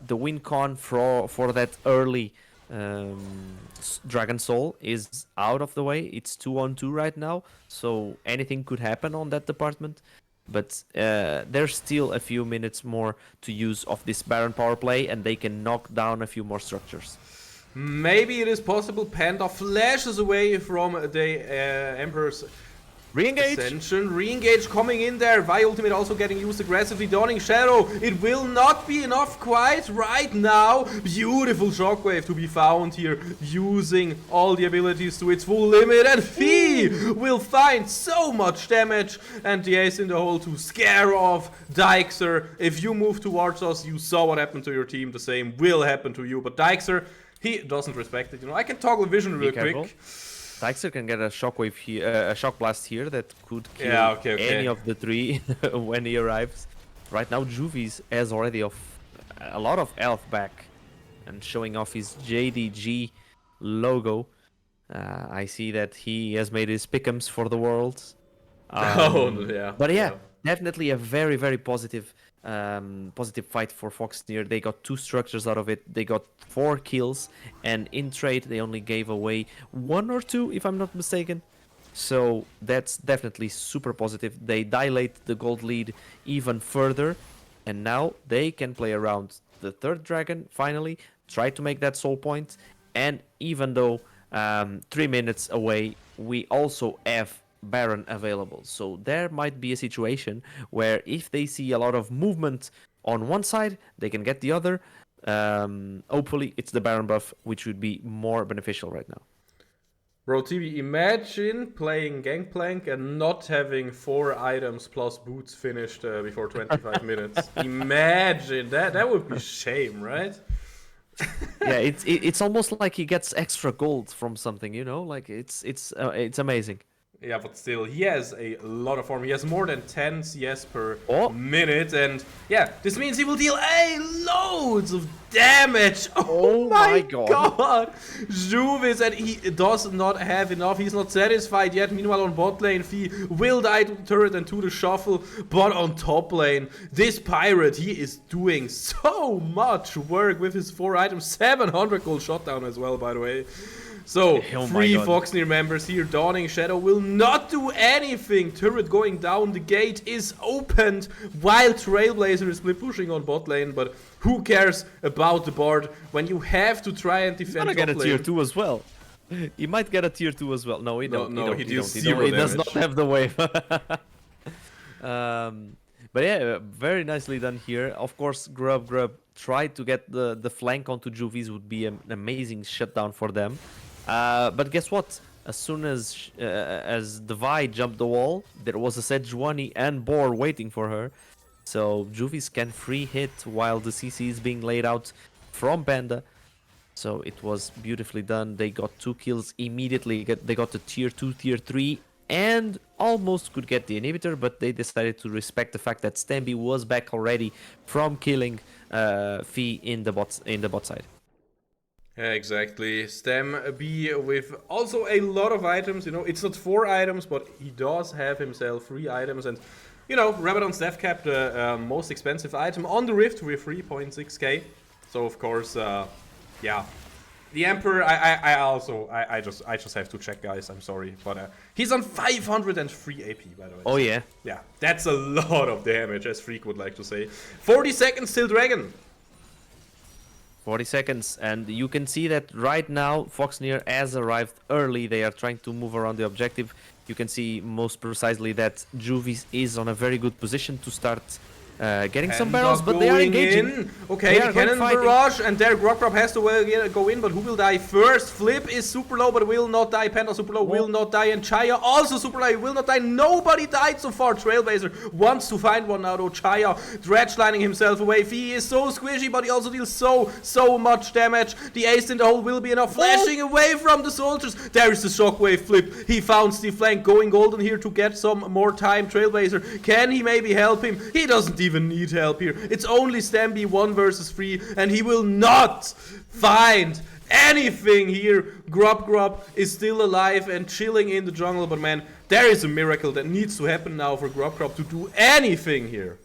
win con for that early Dragon Soul is out of the way. It's 2-on-2 right now, so anything could happen on that department. But there's still a few minutes more to use of this Baron power play, and they can knock down a few more structures. Maybe it is possible. Panda flashes away from the Emperor's Re-engage! Ascension, re-engage coming in there. Vi ultimate also getting used aggressively. Dawning Shadow. It will not be enough quite right now. Beautiful shockwave to be found here. Using all the abilities to its full limit. And Fee will find so much damage. And the ace in the hole to scare off Dykser. If you move towards us, you saw what happened to your team. The same will happen to you. But Dykser, he doesn't respect it. You know, I can toggle vision real quick. Dykser can get a shockwave here, a shock blast here that could kill any of the three when he arrives. Right now, Juvies has already a lot of health back and showing off his JDG logo. I see that he has made his pick'ems for the world. But yeah, definitely a very, very positive fight for Foxnyr. They got 2 structures out of it. They got 4 kills, and in trade they only gave away 1 or 2, if I'm not mistaken. So that's definitely super positive. They dilate the gold lead even further, and now they can play around the 3rd dragon finally, try to make that soul point. And even though 3 minutes away, we also have Baron available, so there might be a situation where if they see a lot of movement on one side, they can get the other. Hopefully it's the Baron buff, which would be more beneficial right now. Bro, TB, imagine playing Gangplank and not having 4 items plus boots finished before 25 minutes. Imagine that would be shame, right? Yeah, it's almost like he gets extra gold from something, you know, like it's amazing. Yeah, but still, he has a lot of farm. He has more than 10 CS per minute, and yeah, this means he will deal loads of damage. Oh my god! Juvis, and he does not have enough. He's not satisfied yet. Meanwhile, on bot lane, Fee will die to the turret and to the shuffle, but on top lane, this pirate, he is doing so much work with his 4 items. 700 gold shutdown as well, by the way. So, 3 Foxnyr members here. Dawning Shadow will not do anything. Turret going down. The gate is opened while Trailblazer is split pushing on bot lane. But who cares about the Bard when you have to try and defend top lane? He's gonna get a tier 2 as well. He might get a tier 2 as well. No, he don't. No, he deals 0 damage. He does not have the wave. But yeah, very nicely done here. Of course, Grub tried to get the flank onto Juvies. Would be an amazing shutdown for them. But guess what? As soon as the Vi jumped the wall, there was a Sejuani and Boar waiting for her. So Juvies can free hit while the CC is being laid out from Panda. So it was beautifully done. They got 2 kills immediately. They got the tier 2, tier 3, and almost could get the inhibitor, but they decided to respect the fact that Stamby was back already from killing Fee in the bot side. Yeah, exactly. Stem B with also a lot of items. You know, it's not 4 items, but he does have himself 3 items. And, you know, Rabadon's Death Cap, the most expensive item on the Rift with 3.6k. So, of course, yeah. The Emperor, I just have to check, guys. I'm sorry. But he's on 503 AP, by the way. Oh, yeah. Yeah, that's a lot of damage, as Freak would like to say. 40 seconds till Dragon. 40 seconds, and you can see that right now Foxnyr has arrived early. They are trying to move around the objective. You can see most precisely that Juvies is on a very good position to start getting some barrels, but they are engaging. Okay, Cannon Barrage, and there Grog has to go in, but who will die first? Flip is super low, but will not die. Panda super low, will not die, and Chaya also super low, will not die. Nobody died so far. Trailblazer wants to find one now, though. Chaya dredge lining himself away. He is so squishy, but he also deals so much damage. The ace in the hole will be enough. Flashing away from the soldiers. There is the shockwave flip. He found Steve Flank going golden here to get some more time. Trailblazer, can he maybe help him? He doesn't even need help here. It's only Stamby 1 versus 3, and he will not find anything here. Grub is still alive and chilling in the jungle, but man, there is a miracle that needs to happen now for Grub to do anything here.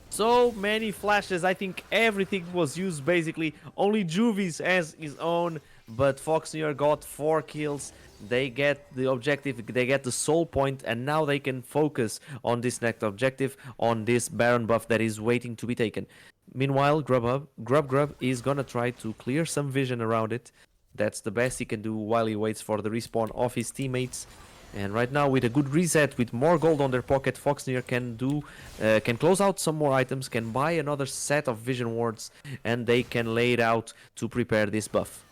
So many flashes. I think everything was used basically. Only Juvies has his own, but Foxnyr got 4 kills. They get the objective, they get the soul point, and now they can focus on this next objective, on this Baron buff that is waiting to be taken. Meanwhile, Grub is gonna try to clear some vision around it. That's the best he can do while he waits for the respawn of his teammates. And right now, with a good reset, with more gold on their pocket, Foxnyr can close out some more items, can buy another set of vision wards, and they can lay it out to prepare this buff.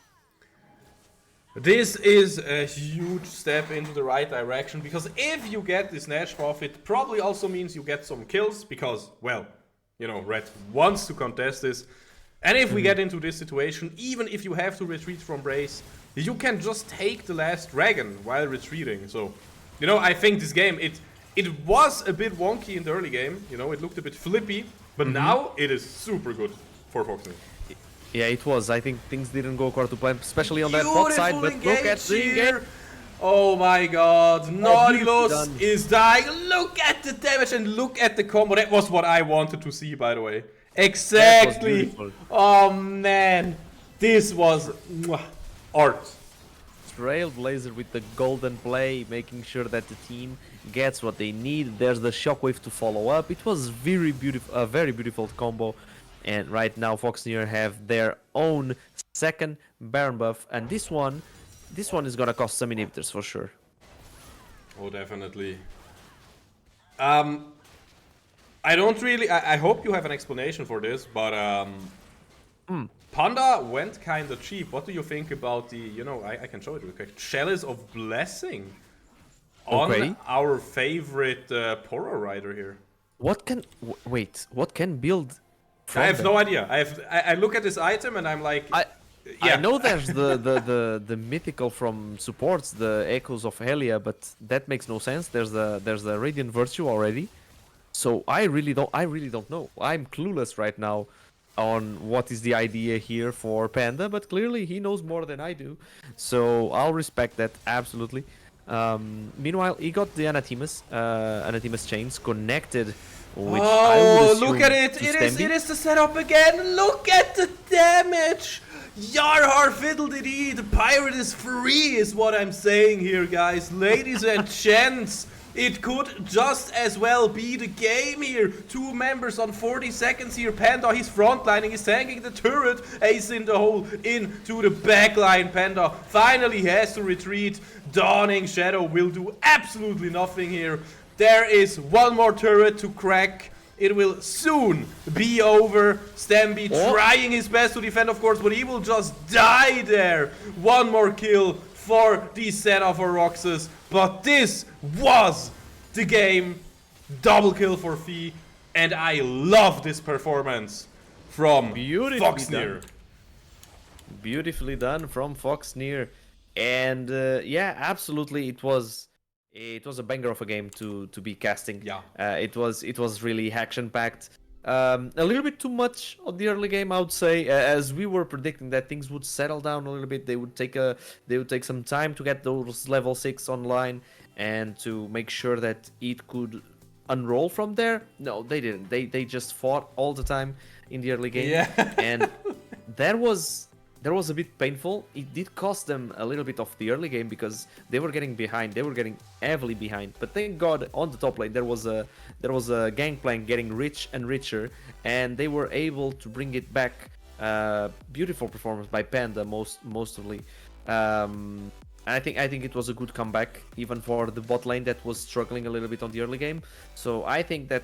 This is a huge step into the right direction, because if you get this Nash buff, it probably also means you get some kills, because, well, you know, Red wants to contest this. And if we get into this situation, even if you have to retreat from Brace, you can just take the last dragon while retreating. So, you know, I think this game, it was a bit wonky in the early game, you know, it looked a bit flippy, but now it is super good for Foxnyr. Yeah, it was. I think things didn't go according to plan, especially on that bot side, but look at the in-game. Oh my god, Nautilus is dying. Look at the damage and look at the combo. That was what I wanted to see, by the way. Exactly. Oh man, this was art. Trailblazer with the golden play, making sure that the team gets what they need. There's the shockwave to follow up. It was very beautiful, a very beautiful combo. And right now Foxnyr have their own second Baron buff, and this one is gonna cost some inhibitors for sure. Oh, definitely. I don't really. I hope you have an explanation for this, but Panda went kind of cheap. What do you think about the? You know, I can show it real quick. Chalice of Blessing on our favorite Poro rider here. What can wait? What can build? I have no idea. I look at this item and I'm like, I know there's the mythical from supports, the Echoes of Helia, but that makes no sense. There's the Radiant Virtue already, so I really don't know. I'm clueless right now on what is the idea here for Panda, but clearly he knows more than I do, so I'll respect that absolutely. Meanwhile, he got the Anathemas chains connected. Which look at it! It is the setup again! Look at the damage! Yarhar Fiddle-dee-dee! The pirate is free, is what I'm saying here, guys. Ladies and gents, it could just as well be the game here. 2 members on 40 seconds here. Panda, he's frontlining, he's tanking the turret. Ace in the hole into the backline. Panda finally has to retreat. Dawning Shadow will do absolutely nothing here. There is one more turret to crack. It will soon be over. Stamby trying his best to defend, of course, but he will just die there. One more kill for the set of Roxas. But this was the game. Double kill for Fee. And I love this performance from Foxnyr. Beautifully done from Foxnyr. And yeah, absolutely, it was a banger of a game to be casting. Yeah. It was really action packed. A little bit too much on the early game, I would say, as we were predicting that things would settle down a little bit. They would take some time to get those level 6 online and to make sure that it could unroll from there. No, they didn't. They just fought all the time in the early game. Yeah. And that was a bit painful. It did cost them a little bit of the early game because they were getting behind. They were getting heavily behind. But thank God on the top lane there was a gangplank getting rich and richer, and they were able to bring it back. Beautiful performance by Panda mostly. And I think it was a good comeback even for the bot lane that was struggling a little bit on the early game. So I think that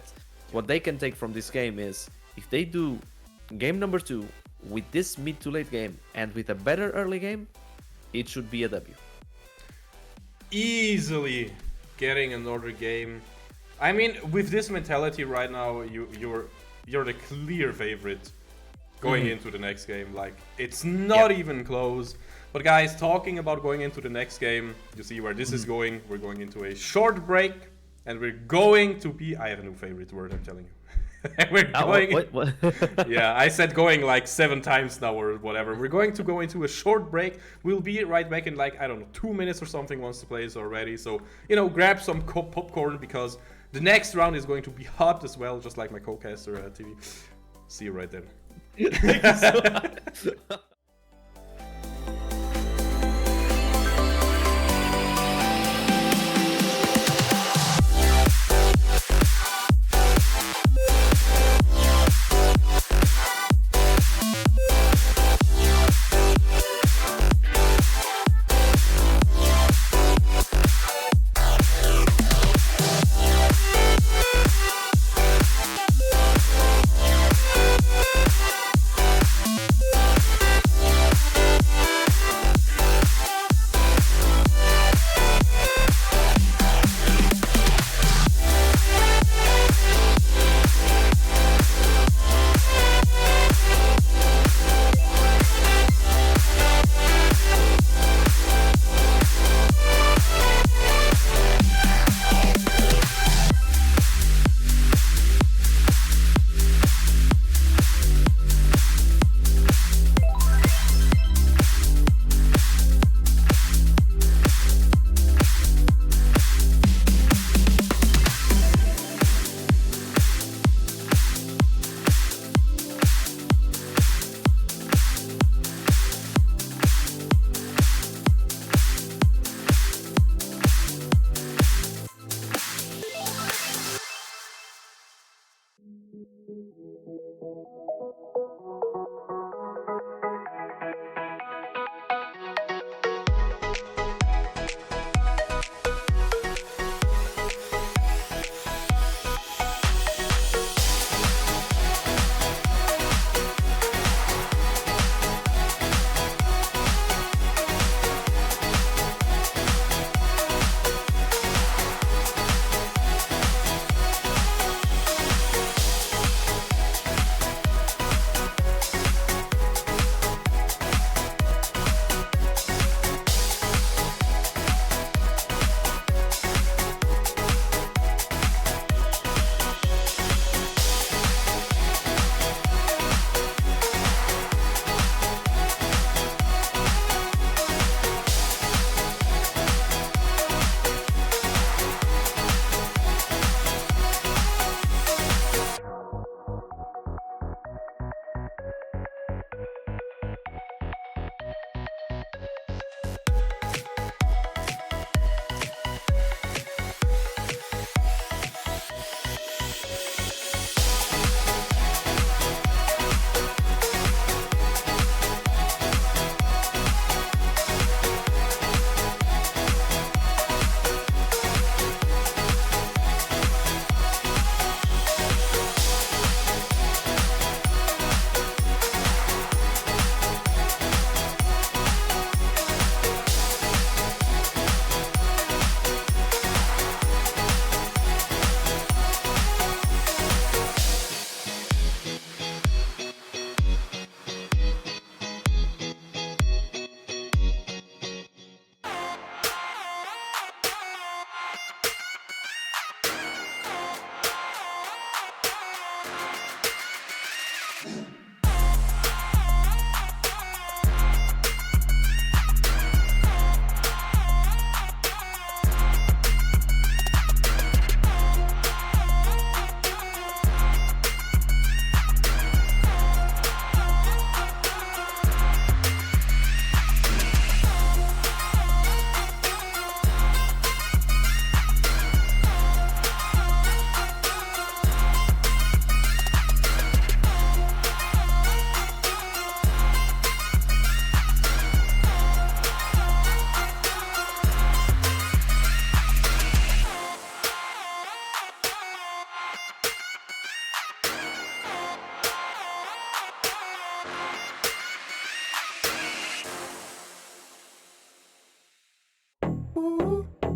what they can take from this game is if they do game number 2 with this mid to late game and with a better early game, it should be a W. Easily getting another game. I mean, with this mentality right now, you're the clear favorite going into the next game. Like, it's not even close. But guys, talking about going into the next game, you see where this is going. We're going into a short break, and we're going to be... I have a new favorite word, I'm telling you. We're going... What? Yeah, I said going like 7 times now or whatever. We're going to go into a short break. We'll be right back in like, I don't know, 2 minutes or something once the play is already. So, you know, grab some popcorn because the next round is going to be hot as well, just like my co-caster TV. See you right then. Thank you so much.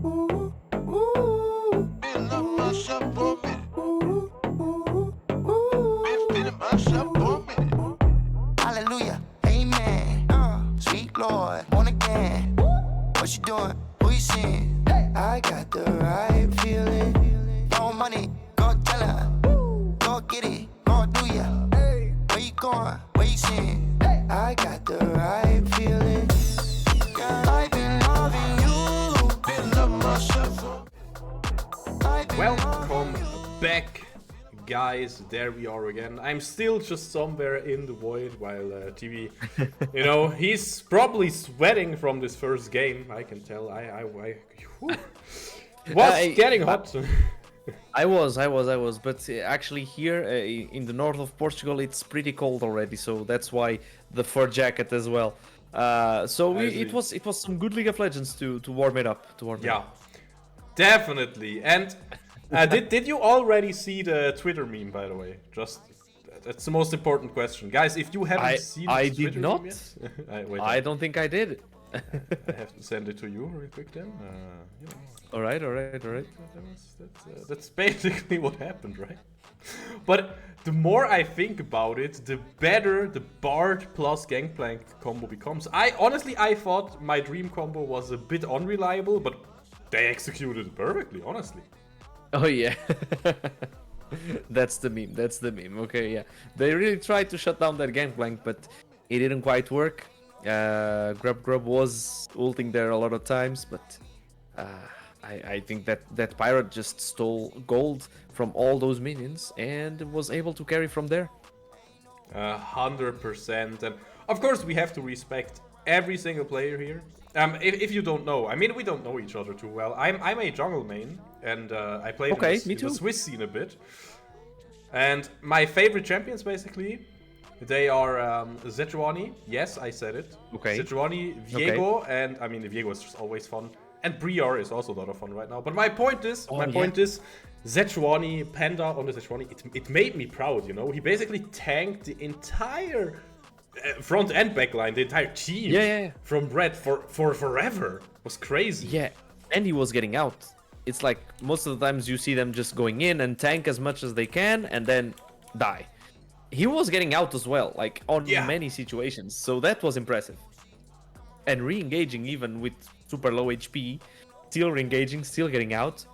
Been up myself for a minute. Been feeling myself for a minute. Hallelujah, amen. Sweet Lord, born again. What you doing? Who you seeing? I got the right feeling. No money, go tell her. Go get it, go do ya. Where you going? Where you seeing? I got the right feeling. I've been loving you. Been loving myself. Welcome back, guys. There we are again. I'm still just somewhere in the void while TV, he's probably sweating from this first game. I can tell. Whew. Was getting hot. I was, but actually here in the north of Portugal, it's pretty cold already, so that's why the fur jacket as well. It was some good League of Legends to warm it up. Definitely. And did you already see the Twitter meme, by the way? That's the most important question, guys. If you haven't seen I the did Twitter not. meme yet, I don't think I did. I have to send it to you real quick then. All right. That's basically what happened, right? But the more I think about it, the better the Bard plus Gangplank combo becomes. I thought my dream combo was a bit unreliable, but they executed it perfectly, honestly. Oh yeah. That's the meme. Okay, yeah. They really tried to shut down that Gangplank, but it didn't quite work. Grub was ulting there a lot of times, but I think that pirate just stole gold from all those minions and was able to carry from there. 100%. And of course, we have to respect every single player here. If you don't know, I mean, we don't know each other too well. I'm a jungle main, and I played in the Swiss scene a bit. And my favorite champions, basically, they are Sejuani. Yes, I said it. Okay. Sejuani, Viego, and I mean, Viego is just always fun. And Briar is also a lot of fun right now. But my point is, Sejuani, Panda on the Sejuani, it made me proud, He basically tanked the entire front and back line, the entire team from red for forever. It was crazy. Yeah, and he was getting out. It's like most of the times you see them just going in and tank as much as they can and then die. He was getting out as well, like on many situations. So that was impressive. And re-engaging even with super low HP, still re-engaging, still getting out.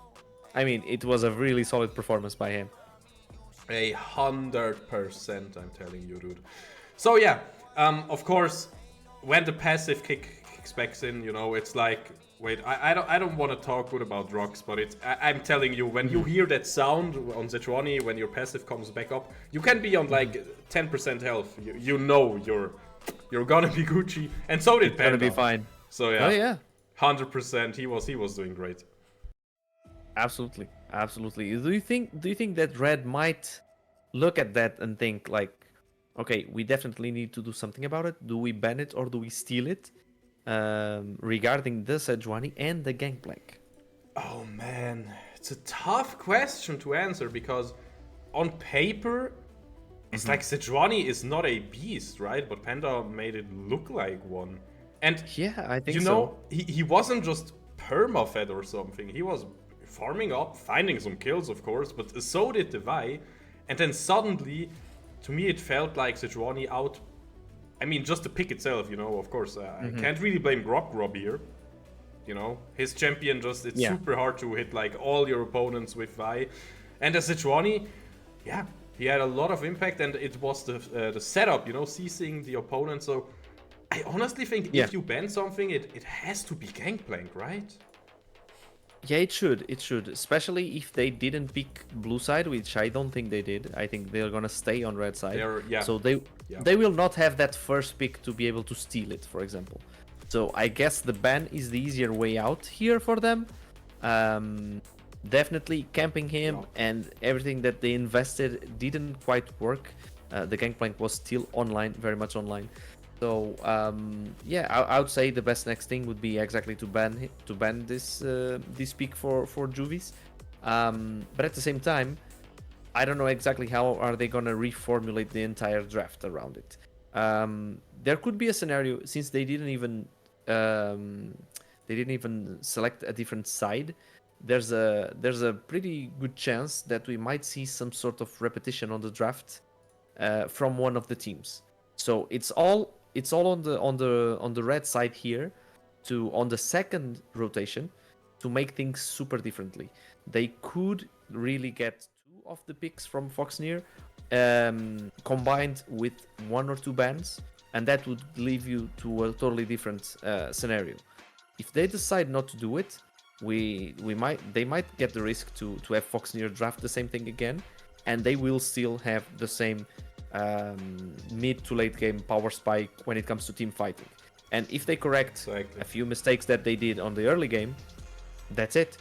I mean, it was a really solid performance by him. 100%, I'm telling you, dude. So yeah, of course, when the passive kicks back in, it's like, wait, I don't want to talk good about Rocks, but I'm telling you, when you hear that sound on Sejuani, when your passive comes back up, you can be on like 10% health. You know you're gonna be Gucci, and so did Panda. Gonna be fine. So yeah, oh yeah, 100%. He was doing great. Absolutely. Do you think that Red might look at that and think like, okay, we definitely need to do something about it? Do we ban it or do we steal it? Regarding the Sejuani and the Gangplank. Oh man, it's a tough question to answer because on paper, it's like Sejuani is not a beast, right? But Panda made it look like one. And yeah, I think so. He wasn't just perma-fed or something. He was farming up, finding some kills, of course, but so did the Vi. And then suddenly, to me, it felt like Sejuani out. I mean, just the pick itself, of course, I can't really blame Grub here. His champion it's super hard to hit like all your opponents with Vi. And the Sejuani, he had a lot of impact, and it was the setup, ceasing the opponent. So I honestly think if you ban something, it has to be Gangplank, right? Yeah, it should, especially if they didn't pick blue side, which I don't think they did. I think they're gonna stay on red side. So they will not have that first pick to be able to steal it, for example. So I guess the ban is the easier way out here for them. Definitely camping him and everything that they invested didn't quite work. The Gangplank was still online, very much online. So I would say the best next thing would be exactly to ban this pick for Juvis. But at the same time, I don't know exactly how are they gonna reformulate the entire draft around it. There could be a scenario, since they didn't even They didn't even select a different side. There's a pretty good chance that we might see some sort of repetition on the draft from one of the teams. So it's all on the red side here, on the second rotation, to make things super differently. They could really get 2 of the picks from Foxnyr combined with 1 or 2 bans, and that would leave you to a totally different scenario. If they decide not to do it, they might get the risk to have Foxnyr draft the same thing again, and they will still have the same mid to late game power spike when it comes to team fighting. And if they correct a few mistakes that they did on the early game, that's it.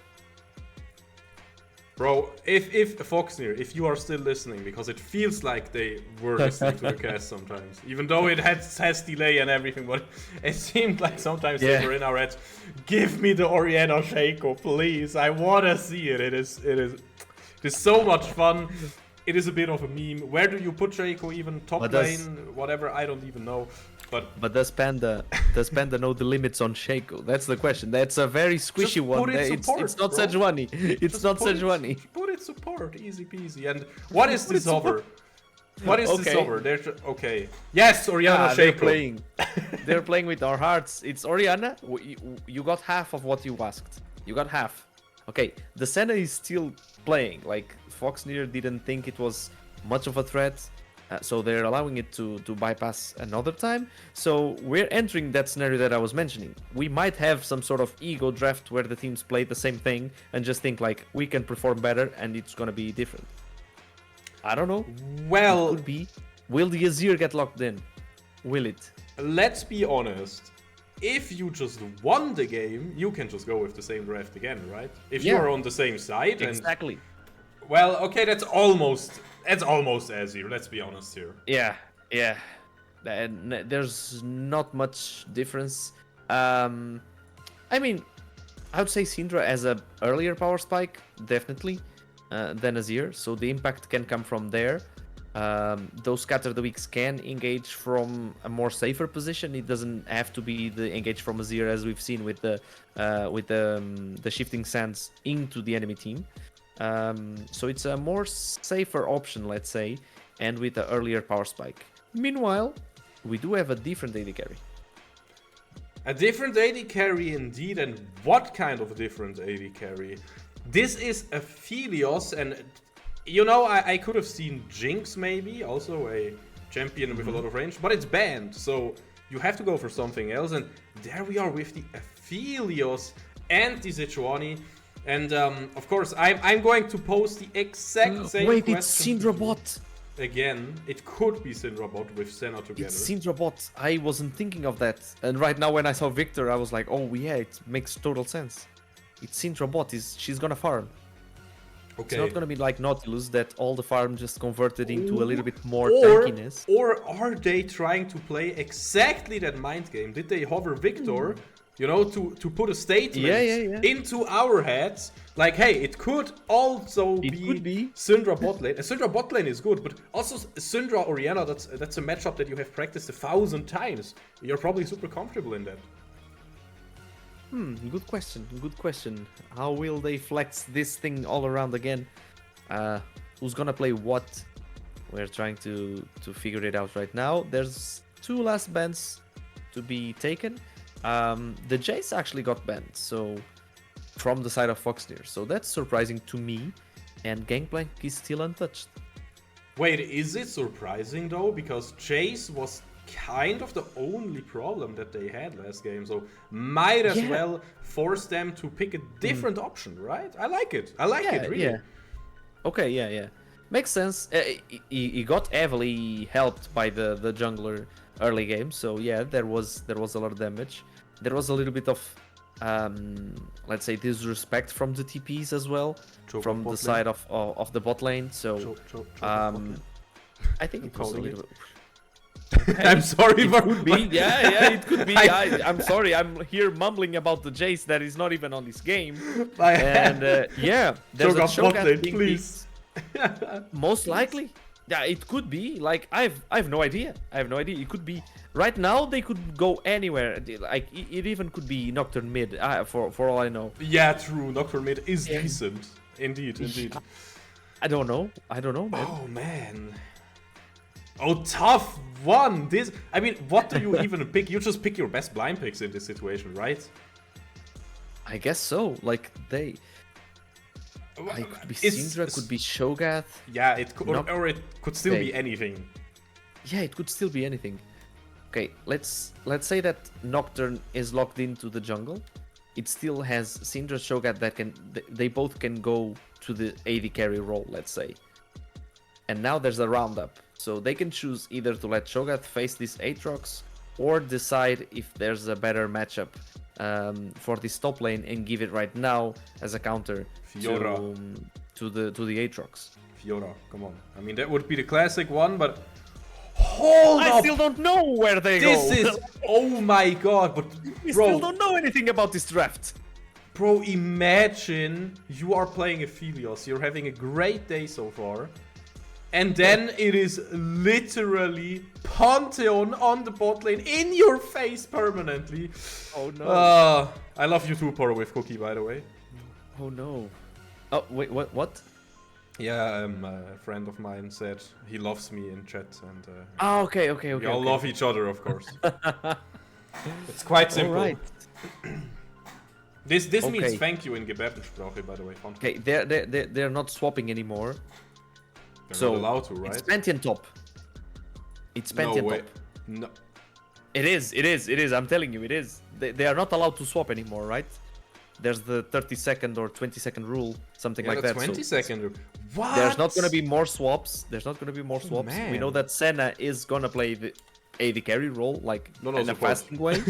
Bro, if Foxnyr, if you are still listening, because it feels like they were listening to the cast sometimes, even though it has delay and everything, but it seemed like sometimes they were in our heads. Give me the Orianna Shaco, please. I wanna see it. It is so much fun. It is a bit of a meme. Where do you put Shaco even? Top lane, whatever, I don't even know. But does Panda know the limits on Shaco? That's the question. That's a very squishy one. It's not Sejuani. It's not Sejuani. Put it support, easy peasy. And what is this over? What is this over? Okay. Yes, Orianna Shaco. They're playing with our hearts. It's Orianna. You got half of what you asked. You got half. Okay, the Senna is still playing. Like, Foxnyr didn't think it was much of a threat. So they're allowing it to bypass another time. So we're entering that scenario that I was mentioning. We might have some sort of ego draft where the teams play the same thing and just think like, we can perform better and it's gonna be different. I don't know. Well, it could be. Will the Azir get locked in? Will it? Let's be honest. If you just won the game, you can just go with the same draft again, right? If you're on the same side. Exactly. Well, okay, that's almost Azir, let's be honest here. Yeah. And there's not much difference. I mean, I would say Syndra as a earlier power spike, definitely, than Azir. So the impact can come from there. Those Scatter the Weeks can engage from a more safer position. It doesn't have to be the engage from Azir as we've seen with the shifting sands into the enemy team. So it's a more safer option, let's say, and with an earlier power spike. Meanwhile, we do have a different AD carry. A different AD carry indeed, and what kind of different AD carry? This is a Philios, and you know, I could have seen Jinx maybe, also a champion with a lot of range, but it's banned, so you have to go for something else, and there we are with the Philios and the Sejuani. And of course, I'm going to post the exact same question. Wait, it's Syndra bot. Again, it could be Syndra bot with Senna together. It's Syndra bot. I wasn't thinking of that. And right now when I saw Victor, I was like, oh yeah, it makes total sense. It's Syndra bot. She's gonna farm. Okay. It's not gonna be like Nautilus that all the farm just converted into a little bit more tankiness. Or are they trying to play exactly that mind game? Did they hover Victor? You know, to put a statement into our heads, like, hey, it could also be Syndra bot lane. And Syndra bot lane is good, but also Syndra Orianna, that's a matchup that you have practiced 1,000 times. You're probably super comfortable in that. Good question. How will they flex this thing all around again? Who's gonna play what? We're trying to figure it out right now. There's 2 last bans to be taken. The Jace actually got banned, so from the side of Foxnyr, so that's surprising to me, and Gangplank is still untouched. Wait, is it surprising though? Because Jace was kind of the only problem that they had last game, so might as well force them to pick a different option, right? I like it, really. Yeah. Okay, yeah. Makes sense. He got heavily helped by the jungler early game, so yeah, there was a lot of damage. There was a little bit of let's say disrespect from the TPs as well, from the side of the bot lane. So I think it was a little bit. I'm sorry, it could be. Yeah, it could be. I'm sorry, I'm here mumbling about the Jace that is not even on this game. And there's a Cho'Gath being please. Most likely. Yeah, it could be. Like I've no idea. I have no idea. It could be right now. They could go anywhere. Like it even could be Nocturne mid. For all I know. Yeah, true. Nocturne mid is decent. Indeed. I don't know, man. Oh man. Oh, tough one. This. I mean, what do you even pick? You just pick your best blind picks in this situation, right? I guess so. Like they. It could be Syndra, could be Shogath. Yeah, it could, or it could still be anything. Yeah, it could still be anything. Okay, let's say that Nocturne is locked into the jungle. It still has Syndra, Shogath that they both can go to the AD carry role, let's say. And now there's a roundup, so they can choose either to let Shogath face this Aatrox or decide if there's a better matchup for this top lane and give it right now as a counter to the Aatrox. Fiora, come on. I mean, that would be the classic one, but hold up! I still don't know where they go. This is, oh my god, but we bro, still don't know anything about this draft. Bro, imagine you are playing Aphelios, you're having a great day so far, and then it is literally Pantheon on the bot lane in your face permanently. Oh no. I love you too, Poro with Cookie, by the way. Oh no. Oh, wait, what? Yeah, a friend of mine said he loves me in chat, and okay. We all love each other, of course. It's quite simple. All right. This means thank you in Gebärdensprache, by the way. Okay, they're not swapping anymore. They're not allowed to, right? It's Pantheon top. It's Pantheon top. No. It is. I'm telling you, it is. They are not allowed to swap anymore, right? There's the 30-second or 20-second rule, something like that. 20-second rule. What? There's not gonna be more swaps. Man. We know that Senna is gonna play the AD carry role, like in a fasting way.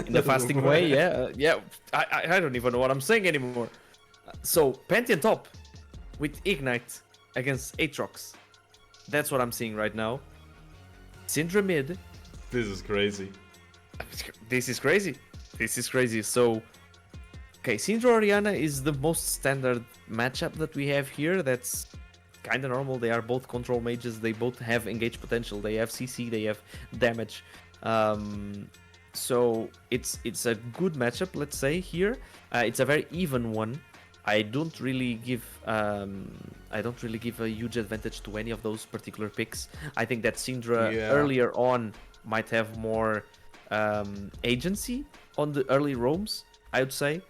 In the fasting way, yeah. I don't even know what I'm saying anymore. So Pantheon top with Ignite against Aatrox. That's what I'm seeing right now. Syndra mid. This is crazy. This is crazy. So, okay, Syndra Orianna is the most standard matchup that we have here. That's kind of normal. They are both control mages. They both have engage potential. They have CC. They have damage. So it's a good matchup. Let's say here. It's a very even one. I don't really give a huge advantage to any of those particular picks. I think that Syndra earlier on might have more agency on the early roams, I would say.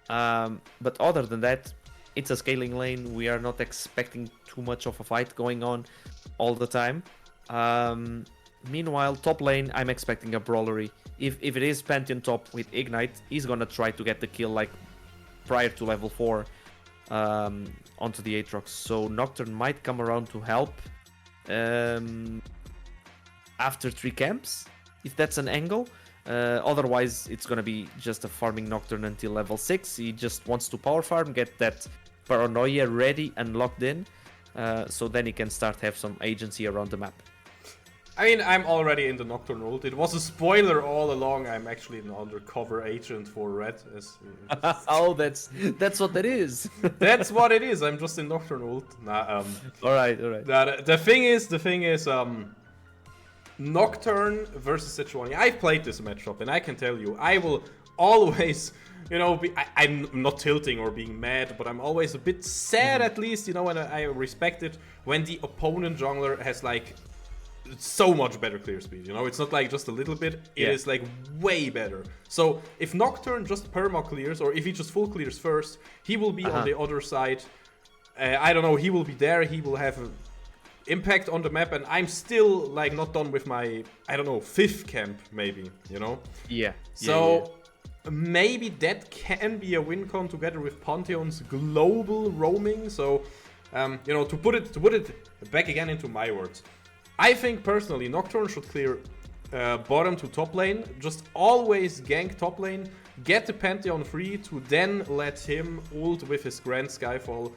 But other than that, it's a scaling lane. We are not expecting too much of a fight going on all the time. Meanwhile, top lane, I'm expecting a brawlery. If it is Pantheon top with Ignite, he's gonna try to get the kill like prior to level 4 onto the Aatrox. So Nocturne might come around to help after 3 camps, if that's an angle. Otherwise, it's gonna be just a farming Nocturne until level 6. He just wants to power farm, get that paranoia ready and locked in, so then he can start have some agency around the map. I mean, I'm already in the Nocturne ult. It was a spoiler all along. I'm actually an undercover agent for Red. Oh, that's what that is. That's what it is. I'm just in Nocturne ult. Nah, all right. The thing is, Nocturne versus Sejuani. I've played this matchup, and I can tell you, I will always, I'm not tilting or being mad, but I'm always a bit sad, at least, and I respect it when the opponent jungler has like so much better clear speed. It's not like just a little bit. It is like way better. So if Nocturne just perma clears, or if he just full clears first, he will be on the other side. I don't know. He will be there. He will have an impact on the map, and I'm still like not done with my, I don't know, 5th camp maybe. Yeah. So maybe that can be a win con together with Pantheon's global roaming. So to put it back again into my words, I think personally Nocturne should clear bottom to top lane, just always gank top lane, get the Pantheon free to then let him ult with his Grand Skyfall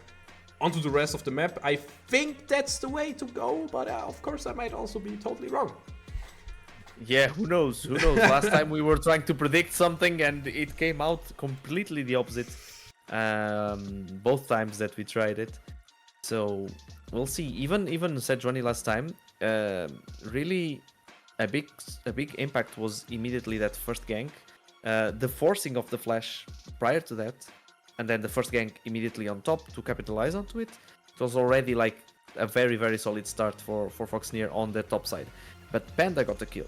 onto the rest of the map. I think that's the way to go, but of course I might also be totally wrong. Yeah, who knows? Last time we were trying to predict something and it came out completely the opposite. Both times that we tried it. So we'll see. Even said Johnny last time. Really, a big impact was immediately that first gank, the forcing of the flash prior to that, and then the first gank immediately on top to capitalize onto it. It was already like a very solid start for Foxnyr on the top side, but Panda got the kill.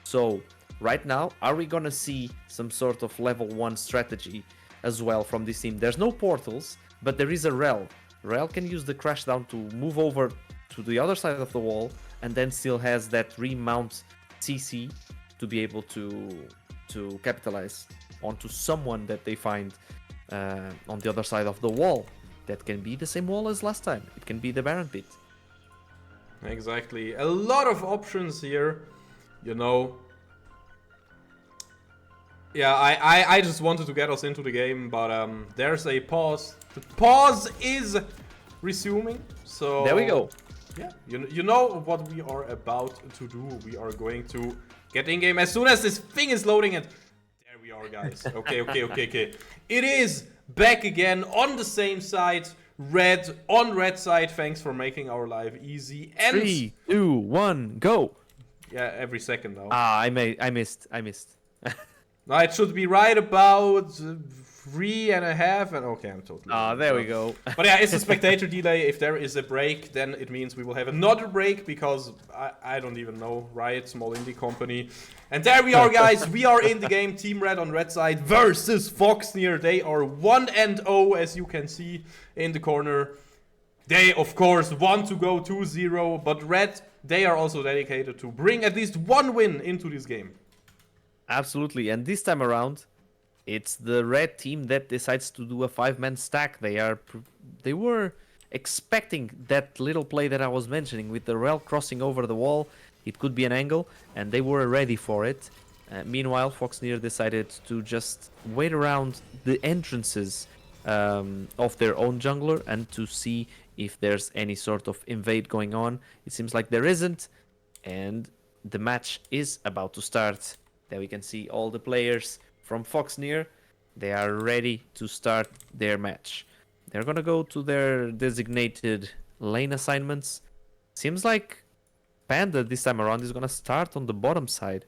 So right now, are we gonna see some sort of level 1 strategy as well from this team? There's no portals, but there is a Rel. Rel can use the crash down to move over to the other side of the wall, and then still has that remount CC to be able to capitalize onto someone that they find on the other side of the wall. That can be the same wall as last time. It can be the Baron pit. Exactly. A lot of options here, you know. Yeah, I just wanted to get us into the game, but there's a pause. The pause is resuming, so... There we go. Yeah, you know what we are about to do. We are going to get in-game as soon as this thing is loading, and there we are, guys. Okay. It is back again on the same side, red, on red side. Thanks for making our life easy. And 3, 2, 1, go! yeah, every second now. I missed. Now it should be right about 3.5, and okay, I'm totally... there we go. But yeah, it's a spectator delay. If there is a break, then it means we will have another break, because I don't even know, Riot, small indie company. And there we are, guys. We are in the game. Team Red on red side versus Foxnyr. They are 1-0, as you can see in the corner. They, of course, want to go 2-0, but Red, they are also dedicated to bring at least one win into this game. Absolutely, and this time around, it's the red team that decides to do a 5-man stack. They were expecting that little play that I was mentioning with the Rel crossing over the wall. It could be an angle, and they were ready for it. Meanwhile, Foxnyr decided to just wait around the entrances of their own jungler and to see if there's any sort of invade going on. It seems like there isn't, and the match is about to start. There we can see all the players from Foxnyr. They are ready to start their match. They're gonna go to their designated lane assignments. Seems like Panda this time around is gonna start on the bottom side.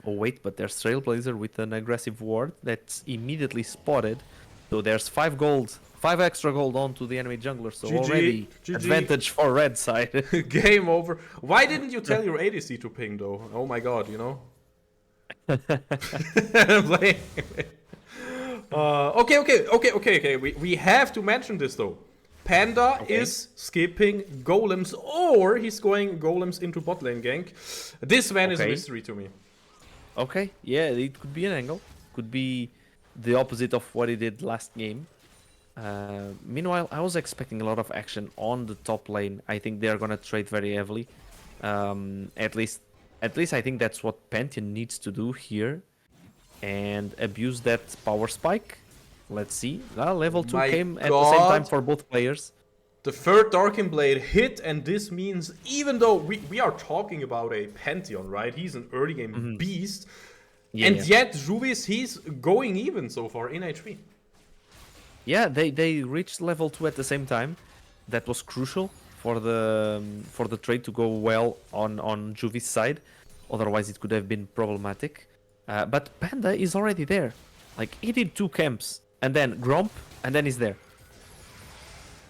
Oh wait, but there's Trailblazer with an aggressive ward that's immediately spotted. So there's 5 extra gold onto the enemy jungler. So GG, already GG. advantage for red side. Game over. Why didn't you tell your ADC to ping, though? Oh my god, you know? Okay. We have to mention this, though. Panda is skipping golems, or he's going golems into bot lane gank. This man is a mystery to me. Okay, yeah, it could be an angle. Could be the opposite of what he did last game. Meanwhile, I was expecting a lot of action on the top lane. I think they're gonna trade very heavily. At least I think that's what Pantheon needs to do here, and abuse that power spike. Let's see. Level 2 came at the same time for both players. The third Darkin Blade hit, and this means, even though we are talking about a Pantheon, right? He's an early game beast. Yet Juvis, he's going even so far in HP. Yeah, they reached level 2 at the same time. That was crucial for the trade to go well on Juvis' side. Otherwise, it could have been problematic. But Panda is already there. Like, he did 2 camps, and then Gromp, and then he's there.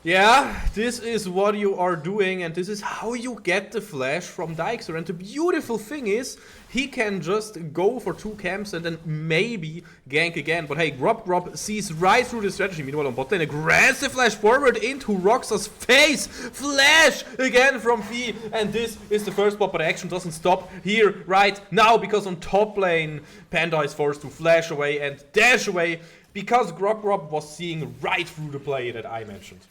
Yeah, this is what you are doing, and this is how you get the flash from Dijkster. And the beautiful thing is, he can just go for 2 camps and then maybe gank again. But hey, Grob sees right through the strategy. Meanwhile, on bot lane, aggressive flash forward into Roxa's face. Flash again from Fee. And this is the first spot, but the action doesn't stop here right now, because on top lane, Panda is forced to flash away and dash away, because Grob was seeing right through the play that I mentioned.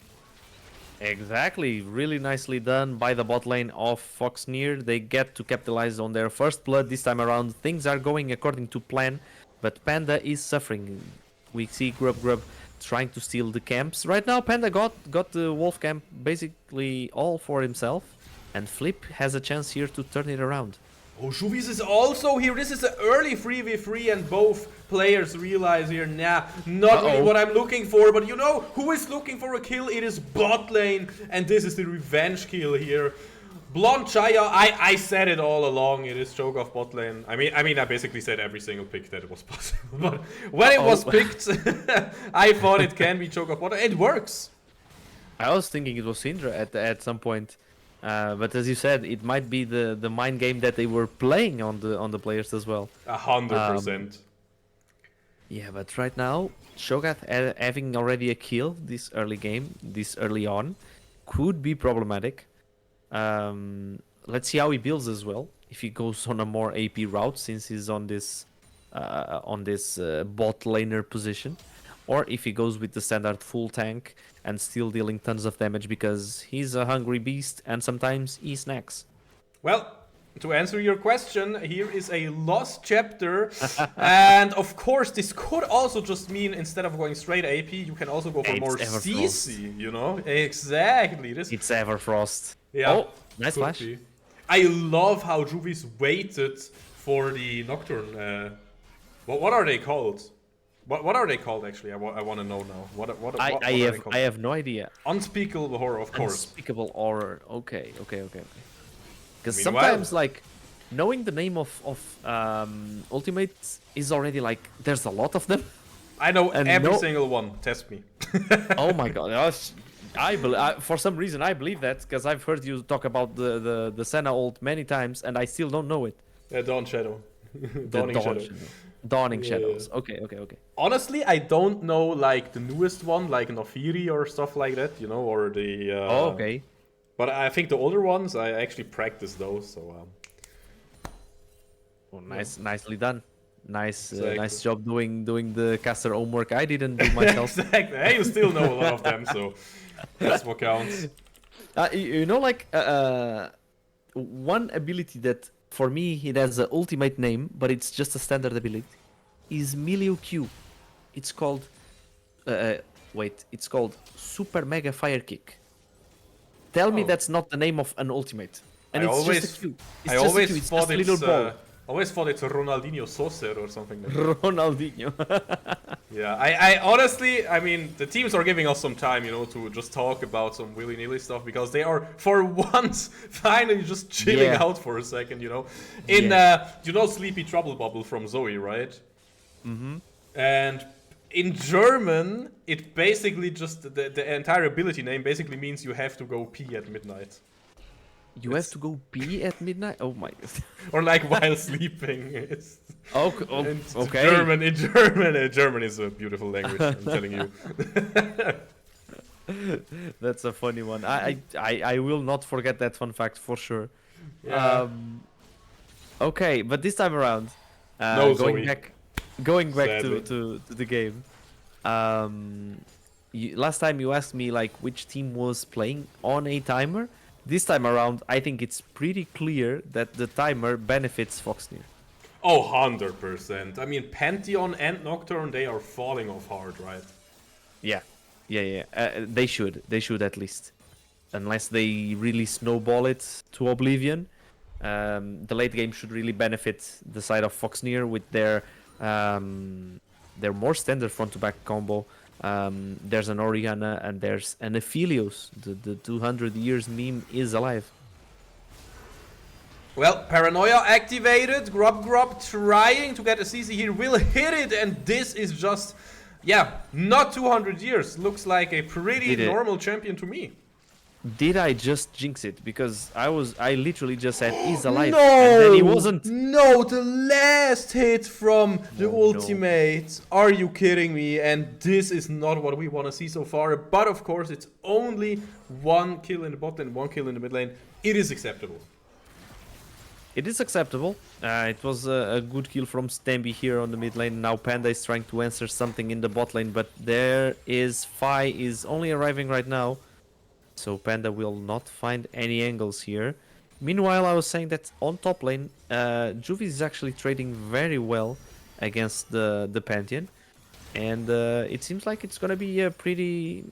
Exactly, really nicely done by the bot lane of Foxnyr. They get to capitalize on their first blood this time around. Things are going according to plan, but Panda is suffering. We see Grub trying to steal the camps. Right now, Panda got the wolf camp basically all for himself, and Flip has a chance here to turn it around. Oh, Juvis is also here. This is an early 3v3, and both players realize here, nah, not really what I'm looking for, but you know who is looking for a kill? It is bot lane, and this is the revenge kill here. Blonde Chaya, I said it all along, it is choke off bot lane. I mean I basically said every single pick that it was possible, but when it was picked, I thought it can be choke off bot lane. It works. I was thinking it was Syndra at some point. But as you said, it might be the mind game that they were playing on the players as well. 100%. Yeah, but right now, Shogath having already a kill this early game, this early on, could be problematic. Let's see how he builds as well. If he goes on a more AP route, since he's on this bot laner position, or if he goes with the standard full tank and still dealing tons of damage because he's a hungry beast and sometimes he snacks. Well, to answer your question, here is a lost chapter. And of course, this could also just mean instead of going straight AP, you can also go for more CC, you know? Exactly. It's Everfrost. Yeah. Oh, nice flash. I love how Juvi's waited for the Nocturne. What are they called? What are they called actually? I want to know now. What are they called? I have no idea. Unspeakable horror, of course. Unspeakable horror. Okay. Because sometimes, like, knowing the name of ultimates is already like there's a lot of them. I know every single one. Test me. Oh my god! For some reason I believe that because I've heard you talk about the Senna ult many times and I still don't know it. Dawn Shadow. Dawning Shadows. Okay. Honestly, I don't know like the newest one, like Nofiri or stuff like that, you know, or the. Okay. But I think the older ones, I actually practice those. So. Nicely done. Nice job doing the caster homework. I didn't do myself. Exactly. Hey, you still know a lot of them, so that's what counts. You know, like one ability that. For me, it has an ultimate name, but it's just a standard ability. Is Milio Q. It's called... it's called Super Mega Fire Kick. Tell me that's not the name of an ultimate. And I it's always, just a Q. I always thought it's Ronaldinho Saucer or something like that. Ronaldinho. Yeah, I honestly, I mean, the teams are giving us some time, you know, to just talk about some willy-nilly stuff because they are, for once, finally just chilling out for a second, you know. In, you know Sleepy Trouble Bubble from Zoe, right? Mm-hmm. And in German, it basically just, the entire ability name basically means you have to go pee at midnight. You have to go pee at midnight? Oh my god. Or like while sleeping. Okay. German is a beautiful language, I'm telling you. That's a funny one. I will not forget that fun fact for sure. Yeah. Okay, but this time around, going back to the game. Last time you asked me like which team was playing on a timer. This time around, I think it's pretty clear that the timer benefits Foxnyr. Oh, 100%. I mean, Pantheon and Nocturne, they are falling off hard, right? Yeah. They should at least. Unless they really snowball it to oblivion. The late game should really benefit the side of Foxnyr with their more standard front-to-back combo. There's an Oriana and there's an Aphelios. The 200 years meme is alive. Well, Paranoia activated. Grub trying to get a CC here. Will hit it, and this is just, not 200 years. Looks like a pretty normal champion to me. Did I just jinx it? Because I literally just said he's alive, no! And then he wasn't. No, the last hit from the ultimate. No. Are you kidding me? And this is not what we want to see so far. But of course, it's only one kill in the bot lane, one kill in the mid lane. It is acceptable. It is acceptable. It was a good kill from Stamby here on the mid lane. Now Panda is trying to answer something in the bot lane, but there is Fi is only arriving right now. So Panda will not find any angles here. Meanwhile, I was saying that on top lane, Juvi is actually trading very well against the Pantheon. And it seems like it's going to be a pretty...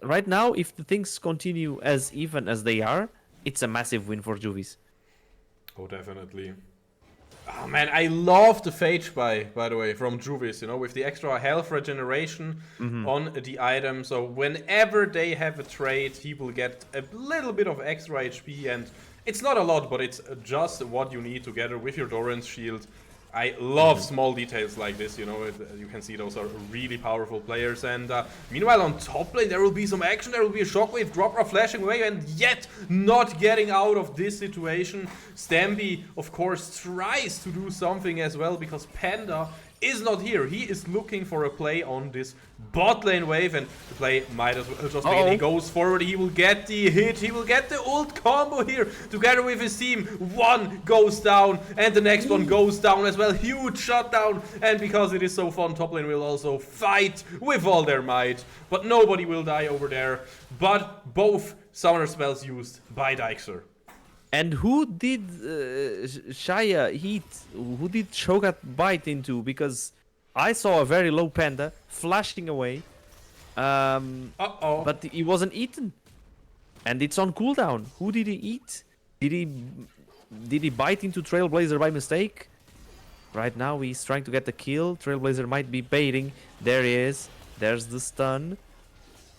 Right now, if the things continue as even as they are, it's a massive win for Juvis. Oh, definitely. Oh man, I love the Phage by the way, from Juvis, you know, with the extra health regeneration on the item. So whenever they have a trade, he will get a little bit of extra HP, and it's not a lot, but it's just what you need together with your Doran's shield. I love small details like this, you know, you can see those are really powerful players. And meanwhile on top lane there will be some action, there will be a shockwave, Dropper flashing away, and yet not getting out of this situation. Stamby, of course, tries to do something as well because Panda is not here. He is looking for a play on this bot lane wave, and the play might as well just begin. He goes forward, he will get the hit, he will get the ult combo here together with his team. One goes down and the next one goes down as well. Huge shutdown, and because it is so fun, top lane will also fight with all their might, but nobody will die over there. But both summoner spells used by Dijkster. And who did Shaya hit? Who did Shogat bite into? Because I saw a very low Panda flashing away. But he wasn't eaten. And it's on cooldown. Who did he eat? Did he bite into Trailblazer by mistake? Right now he's trying to get the kill. Trailblazer might be baiting. There he is. There's the stun.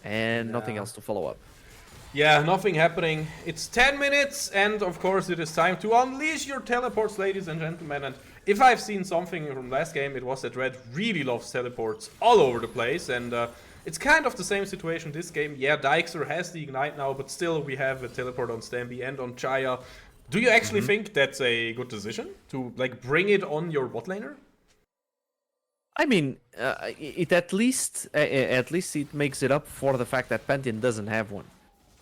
And nothing else to follow up. Yeah, nothing happening. It's 10 minutes, and of course it is time to unleash your teleports, ladies and gentlemen. And if I've seen something from last game, it was that Red really loves teleports all over the place. And it's kind of the same situation this game. Yeah, Dijkster has the Ignite now, but still we have a teleport on Stamby and on Chaya. Do you actually think that's a good decision? To like bring it on your bot laner? I mean, it at least it makes it up for the fact that Pantheon doesn't have one.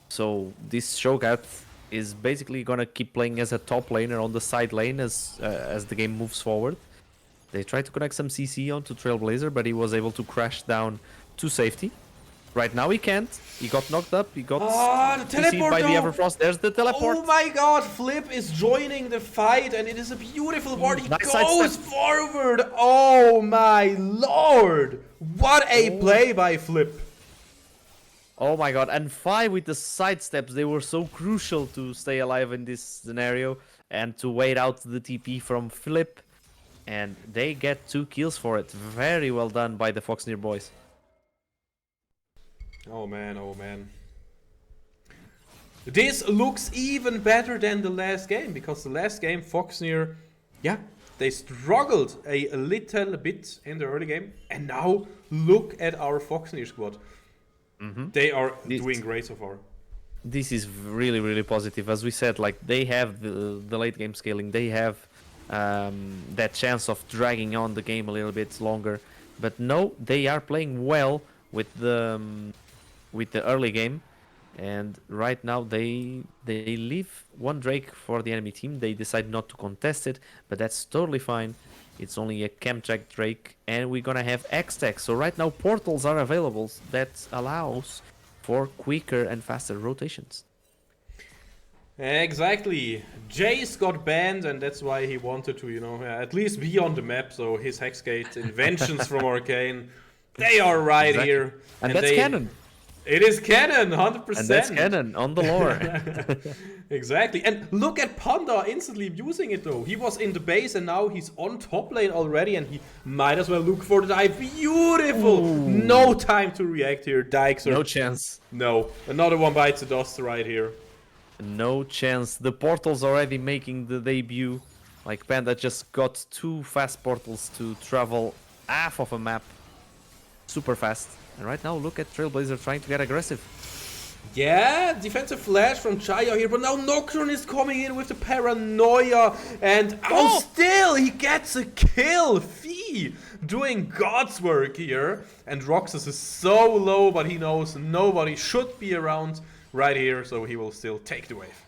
So this Shogat is basically gonna keep playing as a top laner on the side lane as the game moves forward. They tried to connect some CC onto Trailblazer, but he was able to crash down to safety. Right now he can't. He got knocked up. He got CC'd by the Everfrost. There's the teleport. Oh my god, Flip is joining the fight, and it is a beautiful ward. He goes forward. Oh my lord. What a play by Flip. Oh my god, and 5 with the side steps, they were so crucial to stay alive in this scenario and to wait out the TP from Flip. And they get 2 kills for it. Very well done by the Foxnyr boys. Oh man, oh man. This looks even better than the last game, because the last game Foxnyr, yeah, they struggled a little bit in the early game. And now look at our Foxnyr squad. They are doing great so far. This is really, really positive. As we said, like they have the late game scaling. They have that chance of dragging on the game a little bit longer. But no, they are playing well with the early game. And right now they leave one Drake for the enemy team. They decide not to contest it, but that's totally fine. It's only a Chemcheck Drake, and we're gonna have X-Tech. So right now portals are available that allows for quicker and faster rotations. Exactly. Jace got banned, and that's why he wanted to, you know, at least be on the map. So his Hexgate inventions from Arcane, they are right here. And that's canon. It is canon, 100%. And that's canon on the lore. Exactly. And look at Panda instantly using it though. He was in the base and now he's on top lane already, and he might as well look for the dive. Beautiful! Ooh. No time to react here, Dijkster. No chance. No. Another one bites the dust right here. No chance. The portals already making the debut. Like Panda just got 2 fast portals to travel half of a map. Super fast. And right now, look at Trailblazer trying to get aggressive. Yeah, defensive flash from Chaya here, but now Nocturne is coming in with the paranoia, and still he gets a kill. Fee doing God's work here, and Roxas is so low, but he knows nobody should be around right here, so he will still take the wave.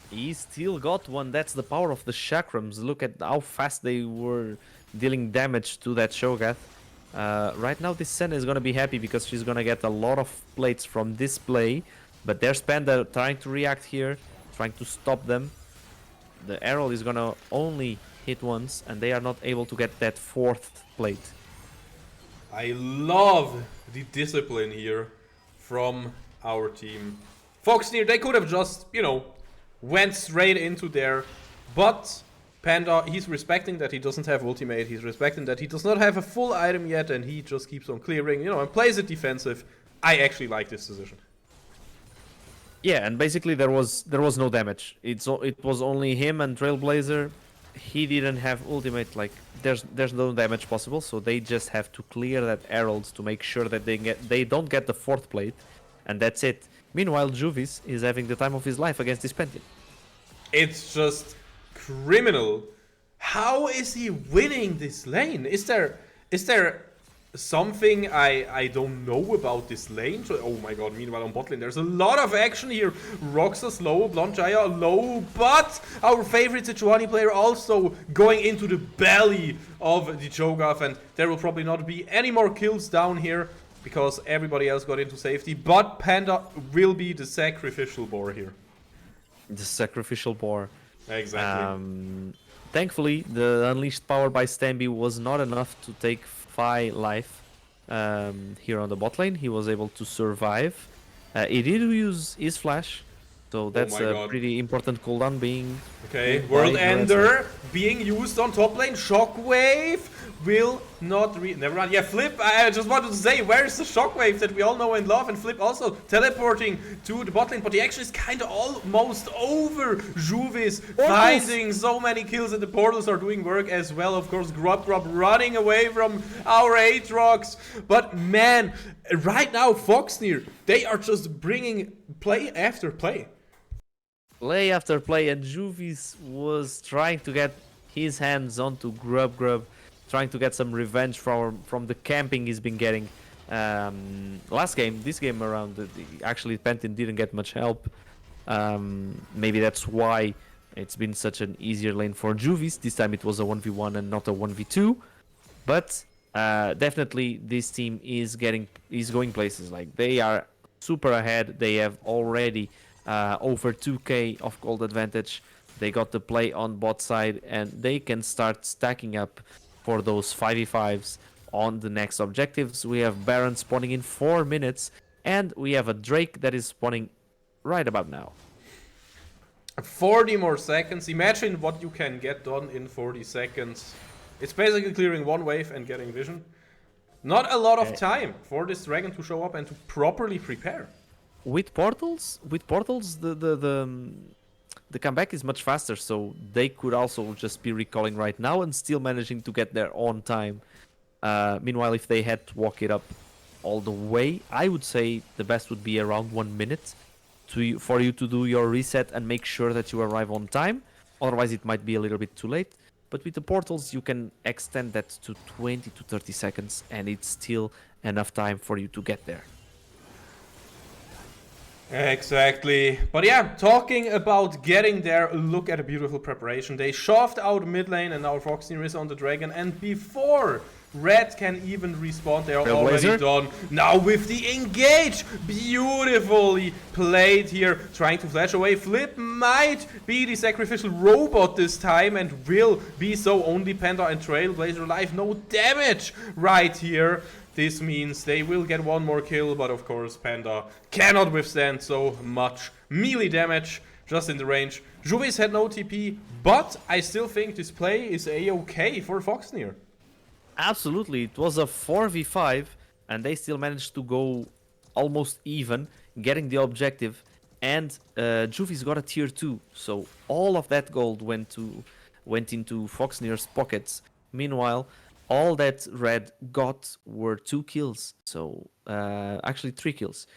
He still got one. That's the power of the Chakrams. Look at how fast they were dealing damage to that Shogat. Right now this Senna is gonna be happy because she's gonna get a lot of plates from this play, but there's Panda trying to react here, trying to stop them. The arrow is gonna only hit once, and they are not able to get that 4th plate. I love the discipline here from our team. Foxnyr, they could have just, you know, went straight into there, but Panda, he's respecting that he doesn't have ultimate, he's respecting that he does not have a full item yet, and he just keeps on clearing, and plays it defensive. I actually like this decision. Yeah, and basically there was no damage. It was only him and Trailblazer. He didn't have ultimate, like there's no damage possible, so they just have to clear that Herald to make sure that they don't get the 4th plate, and that's it. Meanwhile, Juvis is having the time of his life against this Pantheon. It's just criminal. How is he winning this lane? Is there something I don't know about this lane? Oh my god, meanwhile on bot lane there's a lot of action here. Roxas low, Blondjaya low, but our favorite Sejuani player also going into the belly of the Cho'Gath, and there will probably not be any more kills down here because everybody else got into safety, but Panda will be the sacrificial boar here. The sacrificial boar. Exactly. Thankfully, the unleashed power by Stamby was not enough to take Fi life here on the bot lane. He was able to survive. He did use his flash, so that's a pretty important cooldown being... Okay, World Ender being used on top lane. Shockwave will not never mind. Yeah, Flip, I just wanted to say, where's the Shockwave that we all know and love? And Flip also teleporting to the bot lane, but the action is kind of almost over. Juvis finding so many kills, and the portals are doing work as well. Of course, Grub running away from our Aatrox. But man, right now, Foxnyr, they are just bringing play after play. Play after play, and Juvis was trying to get his hands onto Grub, trying to get some revenge from the camping he's been getting last game. This game around, actually Pantheon didn't get much help. Maybe that's why it's been such an easier lane for Juvis. This time it was a 1v1 and not a 1v2. But definitely this team is going places. Like, they are super ahead. They have already over 2k of gold advantage. They got the play on bot side, and they can start stacking up for those 5v5s on the next objectives. We have Baron spawning in 4 minutes, and we have a Drake that is spawning right about now. 40 more seconds. Imagine what you can get done in 40 seconds. It's basically clearing one wave and getting vision. Not a lot of time for this dragon to show up and to properly prepare. With portals, the comeback is much faster, so they could also just be recalling right now and still managing to get there on time. Meanwhile, if they had to walk it up all the way, I would say the best would be around 1 minute for you to do your reset and make sure that you arrive on time. Otherwise, it might be a little bit too late. But with the portals, you can extend that to 20 to 30 seconds, and it's still enough time for you to get there. Exactly. But yeah, talking about getting there, look at a beautiful preparation. They shoved out mid lane, and now Foxnyr is on the dragon. And before Red can even respawn, they are already done. Now with the engage, beautifully played here, trying to flash away. Flip might be the sacrificial robot this time, and will be so. Only Panda and Trailblazer alive, no damage right here. This means they will get one more kill, but of course Panda cannot withstand so much melee damage just in the range. Juvis had no TP, but I still think this play is a-okay for Foxnyr. Absolutely, it was a 4v5, and they still managed to go almost even, getting the objective, and Juvis got a tier 2, so all of that gold went into Foxnyr's pockets. Meanwhile, all that Red got were 2 kills, so actually 3 kills.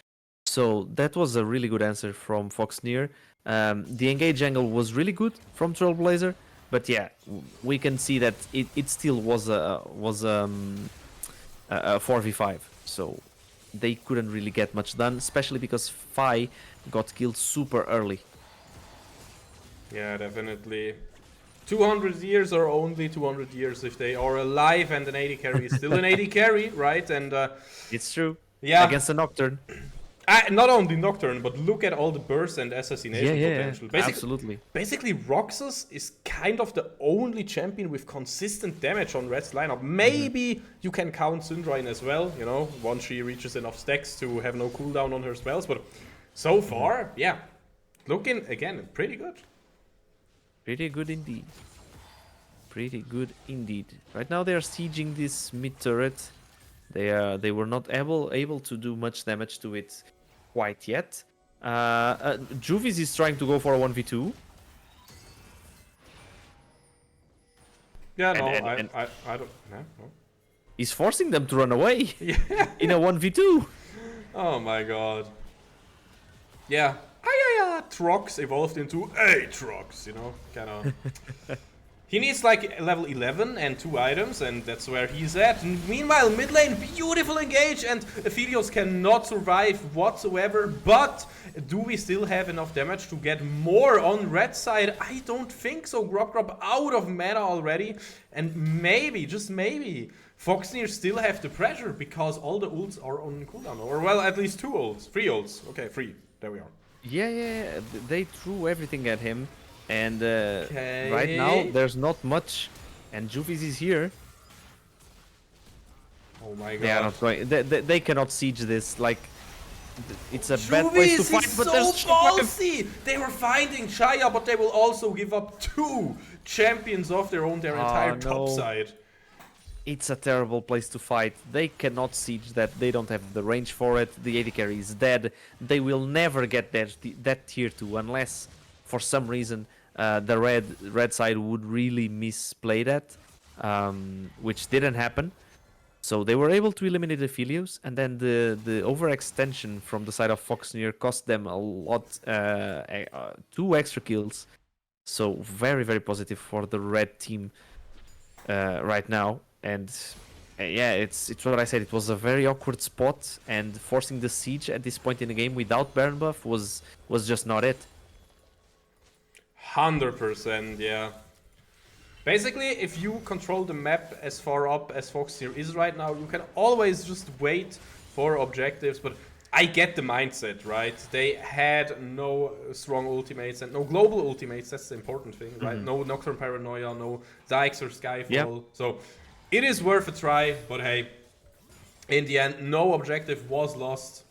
So that was a really good answer from Foxnyr. The engage angle was really good from Trailblazer, but yeah, we can see that it still was a 4v5. So they couldn't really get much done, especially because Fi got killed super early. Yeah, definitely. 200 years are only 200 years if they are alive, and an AD carry is still an AD carry, right? And it's true. Yeah, against the Nocturne. Not only Nocturne, but look at all the burst and assassination potential. Absolutely. Basically, Roxas is kind of the only champion with consistent damage on Red's lineup. Maybe you can count Syndra in as well, once she reaches enough stacks to have no cooldown on her spells. But so far, yeah, looking, again, pretty good. Pretty good indeed. Pretty good indeed. Right now they are sieging this mid turret. They were not able to do much damage to it quite yet. Juvis is trying to go for a 1v2. Yeah, no, And I don't. No. he's forcing them to run away Yeah. in a 1v2. Oh my god. Yeah. Trox evolved into Aatrox, you know? Kinda. He needs like level 11 and 2 items, and that's where he's at. Meanwhile, mid lane, beautiful engage, and Aphelios cannot survive whatsoever. But do we still have enough damage to get more on red side? I don't think so. Grop out of mana already. And maybe, just maybe, Foxnyr still have the pressure because all the ults are on cooldown. Or, well, at least 2 ults. 3 ults. Okay, 3. There we are. Yeah. They threw everything at him. And right now, there's not much. And Juvis is here. Oh my god. They are not going. They cannot siege this. Like, it's a bad place to fight. But so there's ballsy. They were finding Shaya, but they will also give up 2 champions of their own, their entire top side. It's a terrible place to fight. They cannot siege that. They don't have the range for it. The AD carry is dead. They will never get that tier 2 unless, for some reason, the red side would really misplay that, which didn't happen. So they were able to eliminate the Aphelios, and then the overextension from the side of Foxnyr cost them a lot, 2 extra kills. So very, very positive for the red team right now. And yeah, it's what I said. It was a very awkward spot, and forcing the siege at this point in the game without Baron buff was just not it. 100%, yeah. Basically, if you control the map as far up as Foxnyr is right now, you can always just wait for objectives, but I get the mindset, right? They had no strong ultimates and no global ultimates, that's the important thing, right? No Nocturne Paranoia, no Dykes or Skyfall, Yep. So it is worth a try, but hey, in the end, no objective was lost.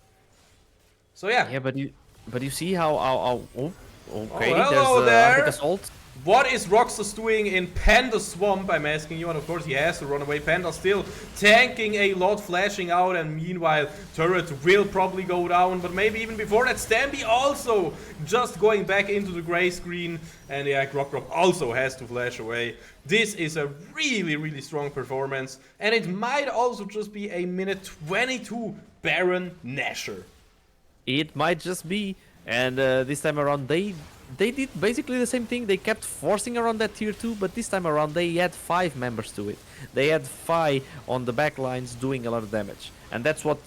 So yeah. Yeah, but you see how okay, hello there's there. assault. What is Roxas doing in Panda Swamp, I'm asking you, and of course he has to run away. Panda still tanking a lot, flashing out, and meanwhile turret will probably go down, but maybe even before that, Stampy also just going back into the gray screen, and yeah, Grop also has to flash away. This is a really, really strong performance, and it might also just be a minute 22 Baron Nashor. It might just be, and this time around they did basically the same thing. They kept forcing around that tier 2, but this time around they had 5 members to it. They had 5 on the back lines doing a lot of damage, and that's what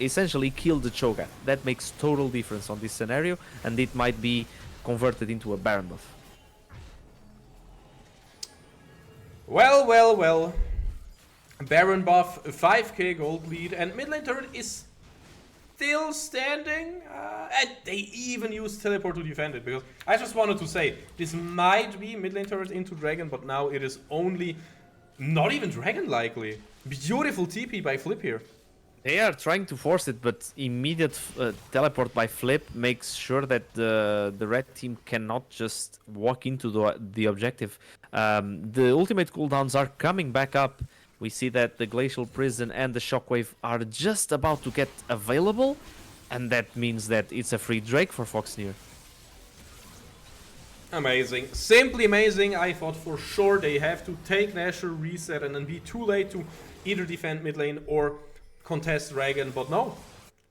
essentially killed the Cho'Gath. That makes total difference on this scenario, and it might be converted into a Baron buff. Well. Baron buff, 5k gold lead, and mid lane turret is still standing, and they even used teleport to defend it, because I just wanted to say, this might be mid lane turret into Dragon, but now it is only not even Dragon likely. Beautiful TP by Flip here. They are trying to force it, but immediate teleport by Flip makes sure that the red team cannot just walk into the objective. The ultimate cooldowns are coming back up. We see that the Glacial Prison and the Shockwave are just about to get available, and that means that it's a free Drake for Foxnyr. Amazing. Simply amazing. I thought for sure they have to take Nashor, reset, and then be too late to either defend mid lane or contest Dragon, but no.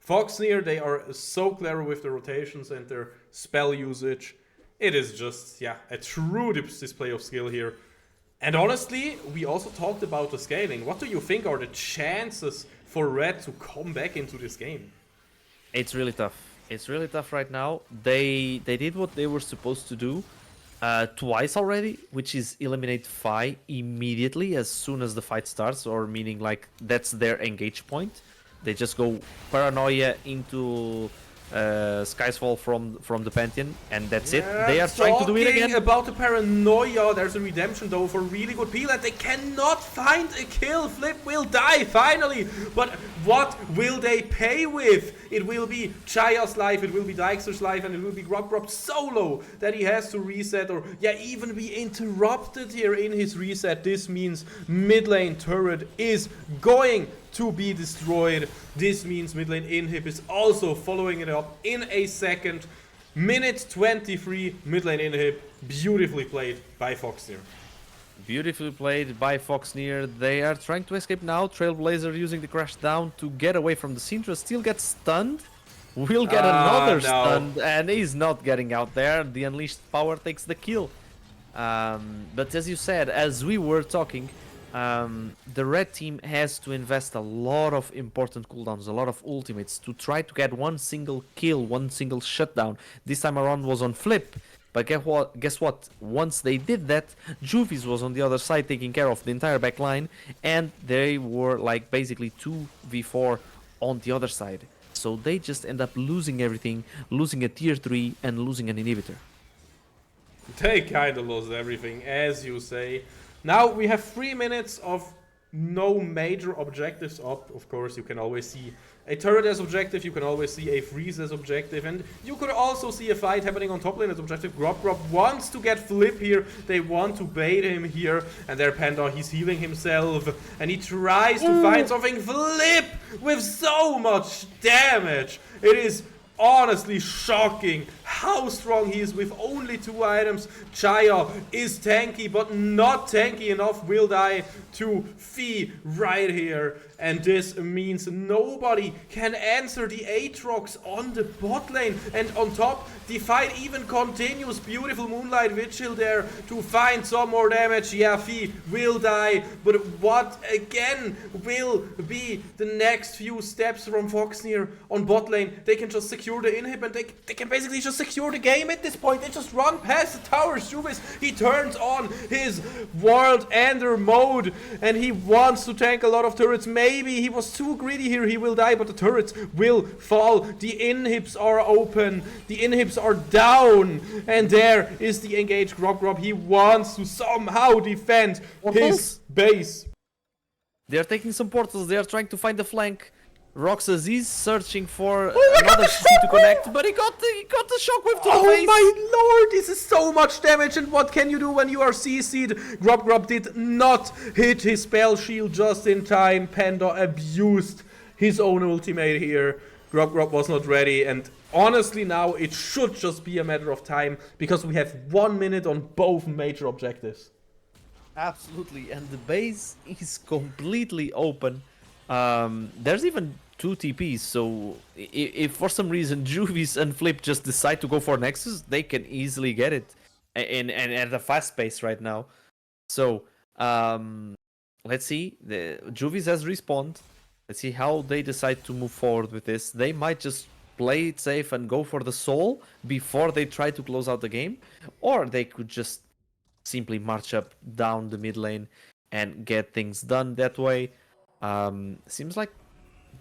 Foxnyr, they are so clever with the rotations and their spell usage. It is just, yeah, a true display of skill here. And honestly, we also talked about the scaling. What do you think are the chances for Red to come back into this game? It's really tough. It's really tough right now. They did what they were supposed to do twice already, which is eliminate Fi immediately as soon as the fight starts, or meaning like that's their engage point. They just go Paranoia into Skysfall from the Pantheon, and that's it. They are trying to do it again. About the paranoia, there's a redemption though for really good peel, and they cannot find a kill. Flip will die finally, but what will they pay with? It will be Chaya's life, it will be Dijkster's life, and it will be Grub solo that he has to reset, or even be interrupted here in his reset. This means mid lane turret is going to be destroyed. This means mid lane inhib is also following it up in a second. Minute 23, mid lane inhib, beautifully played by Foxnyr. Beautifully played by Foxnyr. They are trying to escape now. Trailblazer using the crash down to get away from the Syndra. Still gets stunned. Will get another stun, and he's not getting out there. The unleashed power takes the kill. But as you said, as we were talking, the red team has to invest a lot of important cooldowns, a lot of ultimates to try to get one single kill, one single shutdown. This time around was on Flip. But guess what? Once they did that, Juvies was on the other side taking care of the entire back line, and they were like basically 2v4 on the other side. So they just end up losing everything, losing a tier 3 and losing an inhibitor. They kinda lost everything, as you say. Now we have 3 minutes of no major objectives up. Of course, you can always see a turret as objective, you can always see a freeze as objective, and you could also see a fight happening on top lane as objective. Grub wants to get Flip here, they want to bait him here, and there Panda, he's healing himself, and he tries to find something. Flip with so much damage. It is honestly shocking how strong he is with only 2 items. Chaya is tanky, but not tanky enough. Will die to Fee right here. And this means nobody can answer the Aatrox on the bot lane. And on top, the fight even continues. Beautiful Moonlight Vigil there to find some more damage. Yeah, Fee will die. But what again will be the next few steps from Foxnyr on bot lane? They can just secure the inhib, and they can basically just secure the game at this point. They just run past the towers. Juvis, he turns on his World Ender mode, and he wants to tank a lot of turrets. Maybe he was too greedy here, he will die, but the turrets will fall. The inhibs are open, the inhibs are down, and there is the engaged Grub. He wants to somehow defend his base. They are taking some portals, they are trying to find the flank. Roxas is searching for another CC to connect, but he got the shockwave to the face. Oh my lord, this is so much damage, and what can you do when you are CC'd? Grub did not hit his spell shield just in time. Panda abused his own ultimate here. Grub was not ready, and honestly now it should just be a matter of time, because we have 1 minute on both major objectives. Absolutely, and the base is completely open. There's even 2 TPs, so if for some reason Juvies and Flip just decide to go for Nexus, they can easily get it, and at a fast pace right now. So let's see. The Juvies has respawned. Let's see how they decide to move forward with this. They might just play it safe and go for the soul before they try to close out the game, or they could just simply march up down the mid lane and get things done that way. Seems like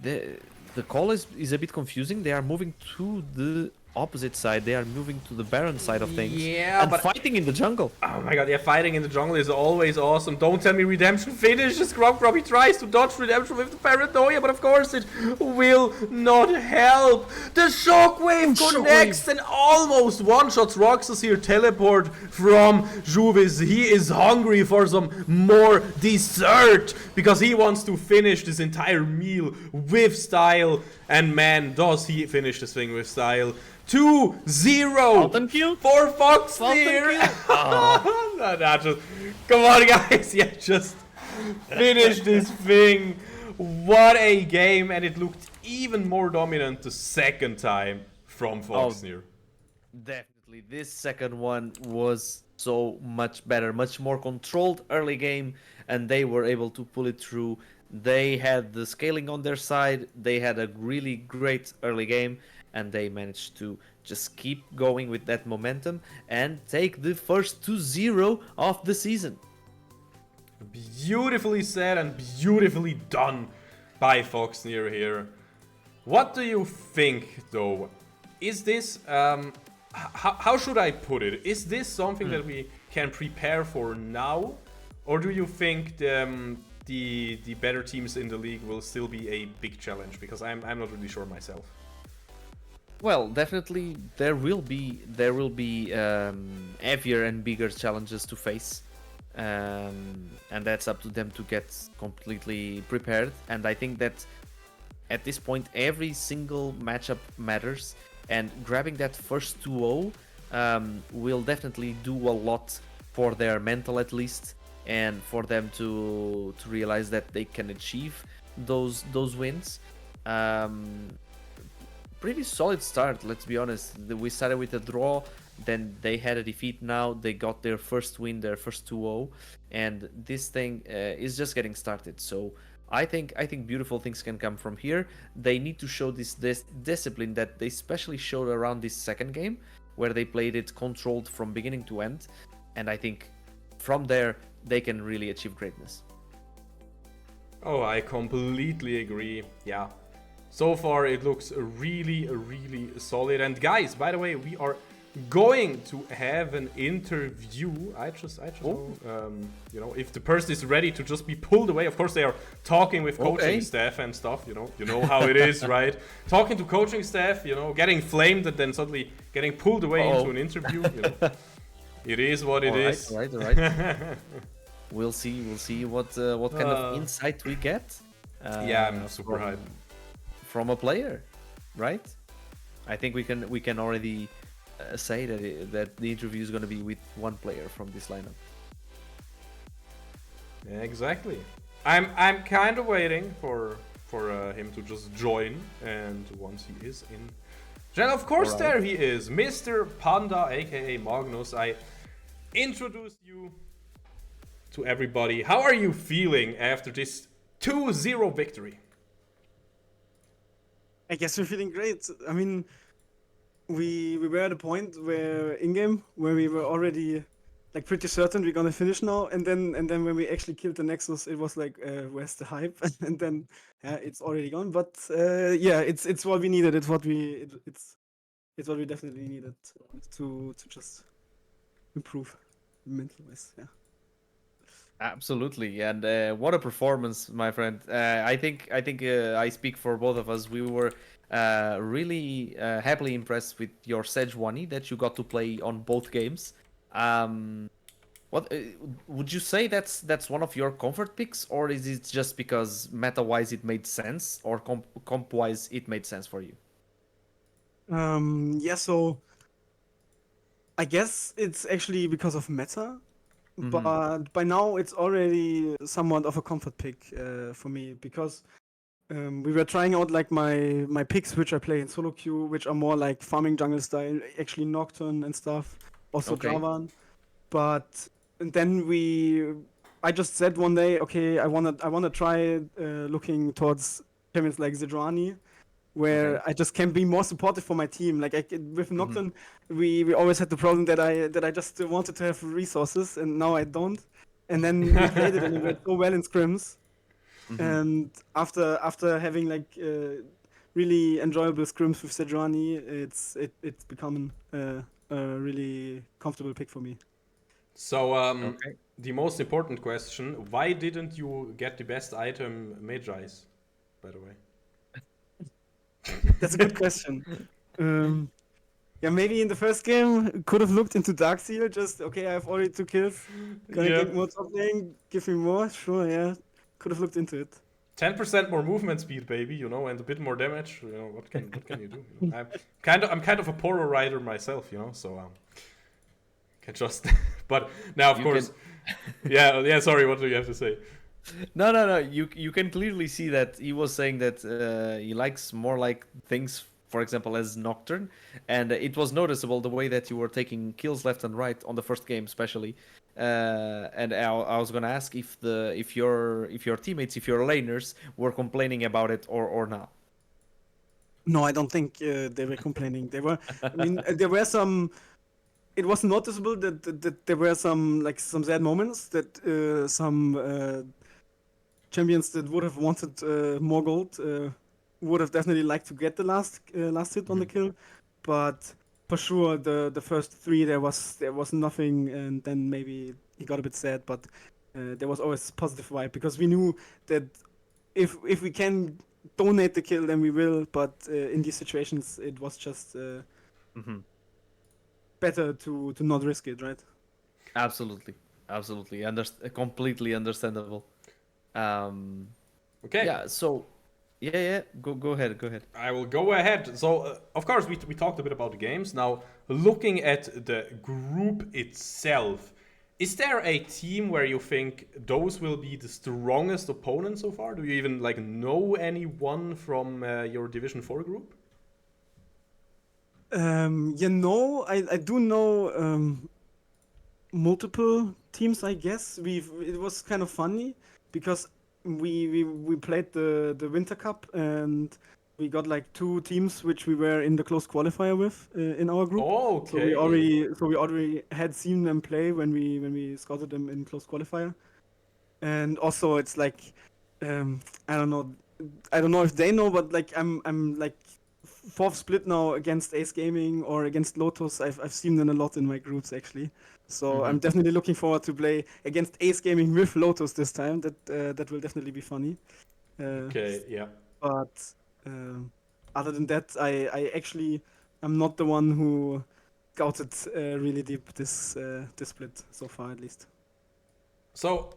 the call is a bit confusing. They are moving to the opposite side. They are moving to the Baron side of things. Yeah, and but fighting in the jungle. Oh my god, yeah, fighting in the jungle is always awesome. Don't tell me Redemption finishes. Grub. He tries to dodge Redemption with the paranoia, but of course it will not help. The shockwave connects and almost one-shots Roxas here. Teleport from Juvis. He is hungry for some more dessert, because he wants to finish this entire meal with style. And man, does he finish this thing with style. 2-0 for Foxnyr. Just come on, guys. Yeah, just finish this thing. What a game, and it looked even more dominant the second time from Foxnyr. Definitely, this second one was so much better, much more controlled early game, and they were able to pull it through. They had the scaling on their side, they had a really great early game, and they managed to just keep going with that momentum and take the first 2-0 of the season. Beautifully said and beautifully done by Foxnyr here. What do you think, though? is this how should I put it? Is this something that we can prepare for now, or do you think the better teams in the league will still be a big challenge? Because I'm not really sure myself. Well, definitely there will be heavier and bigger challenges to face, and that's up to them to get completely prepared. And I think that at this point, every single matchup matters, and grabbing that first 2-0 will definitely do a lot for their mental, at least, and for them to realize that they can achieve those wins. Pretty solid start, let's be honest. We started with a draw, then they had a defeat. Now they got their first win, their first 2-0, and this thing is just getting started. So I think beautiful things can come from here. They need to show this discipline that they especially showed around this second game, where they played it controlled from beginning to end, and I think from there they can really achieve greatness. Oh, I completely agree. Yeah. So far, it looks really, really solid. And guys, by the way, we are going to have an interview. I just know, if the person is ready to just be pulled away. Of course, they are talking with coaching staff and stuff. You know how it is, right? Talking to coaching staff, getting flamed and then suddenly getting pulled away into an interview. It is what it is. All right. We'll see what kind of insight we get. Yeah, I'm super hyped. From a player, right? I think we can already say that the interview is going to be with one player from this lineup. Yeah, exactly. I'm kind of waiting for him to just join, and once he is in, then of course there he is, Mr. Panda, aka Magnus. I introduced you to everybody. How are you feeling after this 2-0 victory? I guess we're feeling great. I mean, we were at a point where in-game where we were already like pretty certain we're gonna finish now, and then when we actually killed the Nexus, it was like, where's the hype? And then it's already gone. But it's what we needed. It's what we definitely needed to just improve mental-wise. Yeah. Absolutely, and what a performance, my friend. I think I speak for both of us. We were really happily impressed with your Sejuani that you got to play on both games. What would you say that's one of your comfort picks, or is it just because meta-wise it made sense, or comp-wise it made sense for you? So I guess it's actually because of meta. But by now it's already somewhat of a comfort pick for me, because we were trying out like my picks which I play in solo queue, which are more like farming jungle style, actually Nocturne and stuff, also Javan. But and then I just said one day, okay, I wanna try looking towards champions like Sejuani, where I just can be more supportive for my team. Like with Nocturne, we always had the problem that I just wanted to have resources, and now I don't. And then we played it and it went so well in scrims. And after having like really enjoyable scrims with Sejuani, it's become a really comfortable pick for me. So the most important question: why didn't you get the best item Magi's, by the way? That's a good question. Maybe in the first game could have looked into Dark Seal. Just I have already 2 kills. Gonna get more top lane. Give me more. Sure, yeah. Could have looked into it. 10% more movement speed, baby. And a bit more damage. What can you do? I'm kind of a poro rider myself. So can just. But now, of course. Yeah. Sorry. What do you have to say? No. You can clearly see that he was saying that he likes more like things, for example, as Nocturne, and it was noticeable the way that you were taking kills left and right on the first game, especially. And I was gonna ask if your teammates, if your laners, were complaining about it or not. No, I don't think they were complaining. They were. I mean, there were some. It was noticeable that there were some sad moments, that some champions that would have wanted more gold would have definitely liked to get the last hit on the kill. but for sure the first 3 there was nothing, and then maybe he got a bit sad, but there was always positive vibe because we knew that if we can donate the kill, then we will. But in these situations, it was just better to not risk it, right? Absolutely. Completely understandable. Okay. Yeah. So, yeah. Go ahead. I will go ahead. So, of course, we talked a bit about the games. Now, looking at the group itself, is there a team where you think those will be the strongest opponents so far? Do you even know anyone from your Division 4 group? I do know multiple teams, I guess. It was kind of funny because we played the Winter Cup, and we got 2 teams which we were in the close qualifier with in our group. Oh, okay. So we already had seen them play when we scouted them in close qualifier. And also it's I don't know if they know, but I'm 4th split now against Ace Gaming or against Lotus. I've seen them a lot in my groups actually. So I'm definitely looking forward to play against Ace Gaming with Lotus this time. That will definitely be funny. Okay, yeah. But other than that, I'm not the one who scouted really deep this split so far, at least. So,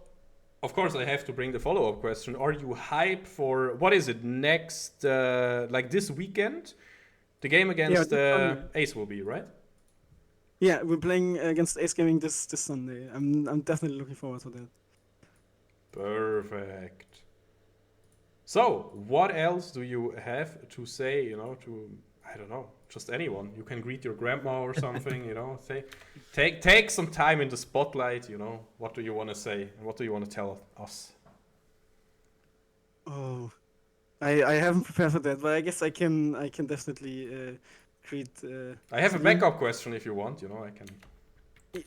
of course, I have to bring the follow-up question. Are you hyped for, what is it, next, this weekend? The game against Ace will be, right? Yeah, we're playing against Ace Gaming this Sunday. I'm definitely looking forward to that. Perfect. So, what else do you have to say, to, I don't know, just anyone? You can greet your grandma or something, take some time in the spotlight, what do you want to say? And what do you want to tell us? Oh, I haven't prepared for that, but I guess I can definitely greet... I have a backup question if you want, I can...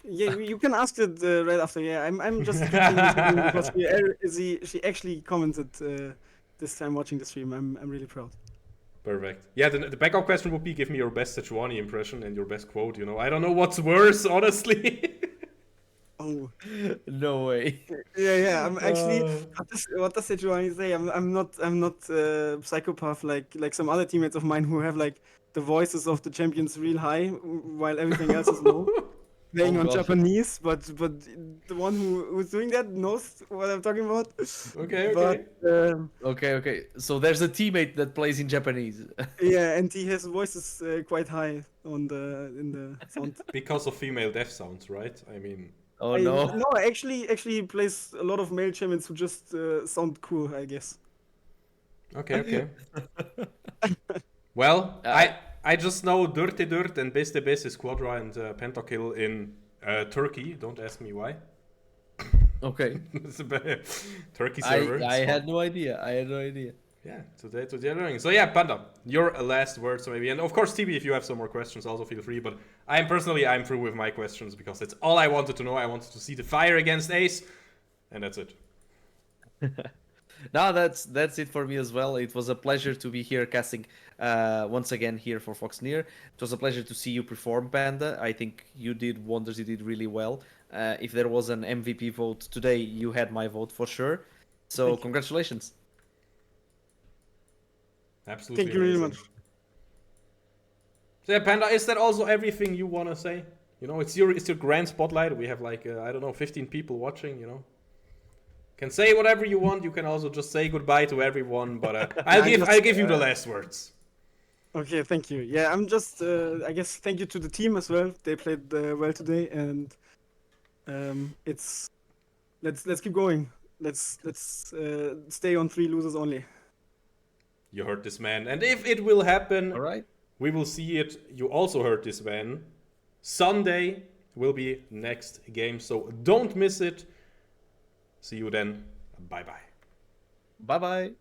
Yeah, you can ask it right after. Yeah, I'm just greeting because she actually commented this time watching the stream. I'm really proud. Perfect. Yeah, the backup question would be, give me your best Sejuani impression and your best quote, I don't know what's worse, honestly. Oh. No way. Yeah, I'm actually... What does Sejuani say? I'm not psychopath like some other teammates of mine who have the voices of the champions real high while everything else is low. Playing on Japanese, but the one who's doing that knows what I'm talking about. Okay. Okay. So there's a teammate that plays in Japanese. Yeah, and he has voices quite high in the sound. Because of female deaf sounds, right? I mean... Oh no. No, actually he plays a lot of male champions who just sound cool, I guess. Okay. Well, I just know Dirty Dirt and Beste Beste Squadra and Pentakill in Turkey. Don't ask me why. Okay. It's a Turkey server. I had no idea. Yeah, today learning. So yeah, Panda, your last words maybe. And of course, TB, if you have some more questions, also feel free. But I'm through with my questions because that's all I wanted to know. I wanted to see the fire against Ace, and that's it. No, that's it for me as well. It was a pleasure to be here casting once again here for Foxnyr. It was a pleasure to see you perform, Panda. I think you did wonders. You did really well. If there was an MVP vote today, you had my vote for sure. So congratulations. Absolutely. Thank you very much. So yeah, Panda, is that also everything you want to say? It's your grand spotlight. We have 15 people watching. Can say whatever you want. You can also just say goodbye to everyone. But I'll give you the last words. Okay, thank you. Yeah, I'm just I guess thank you to the team as well. They played well today, and let's keep going. Let's stay on 3 losers only. You heard this, man. And if it will happen, all right, we will see it. You also heard this, man. Sunday will be next game, so don't miss it. See you then. Bye-bye. Bye-bye.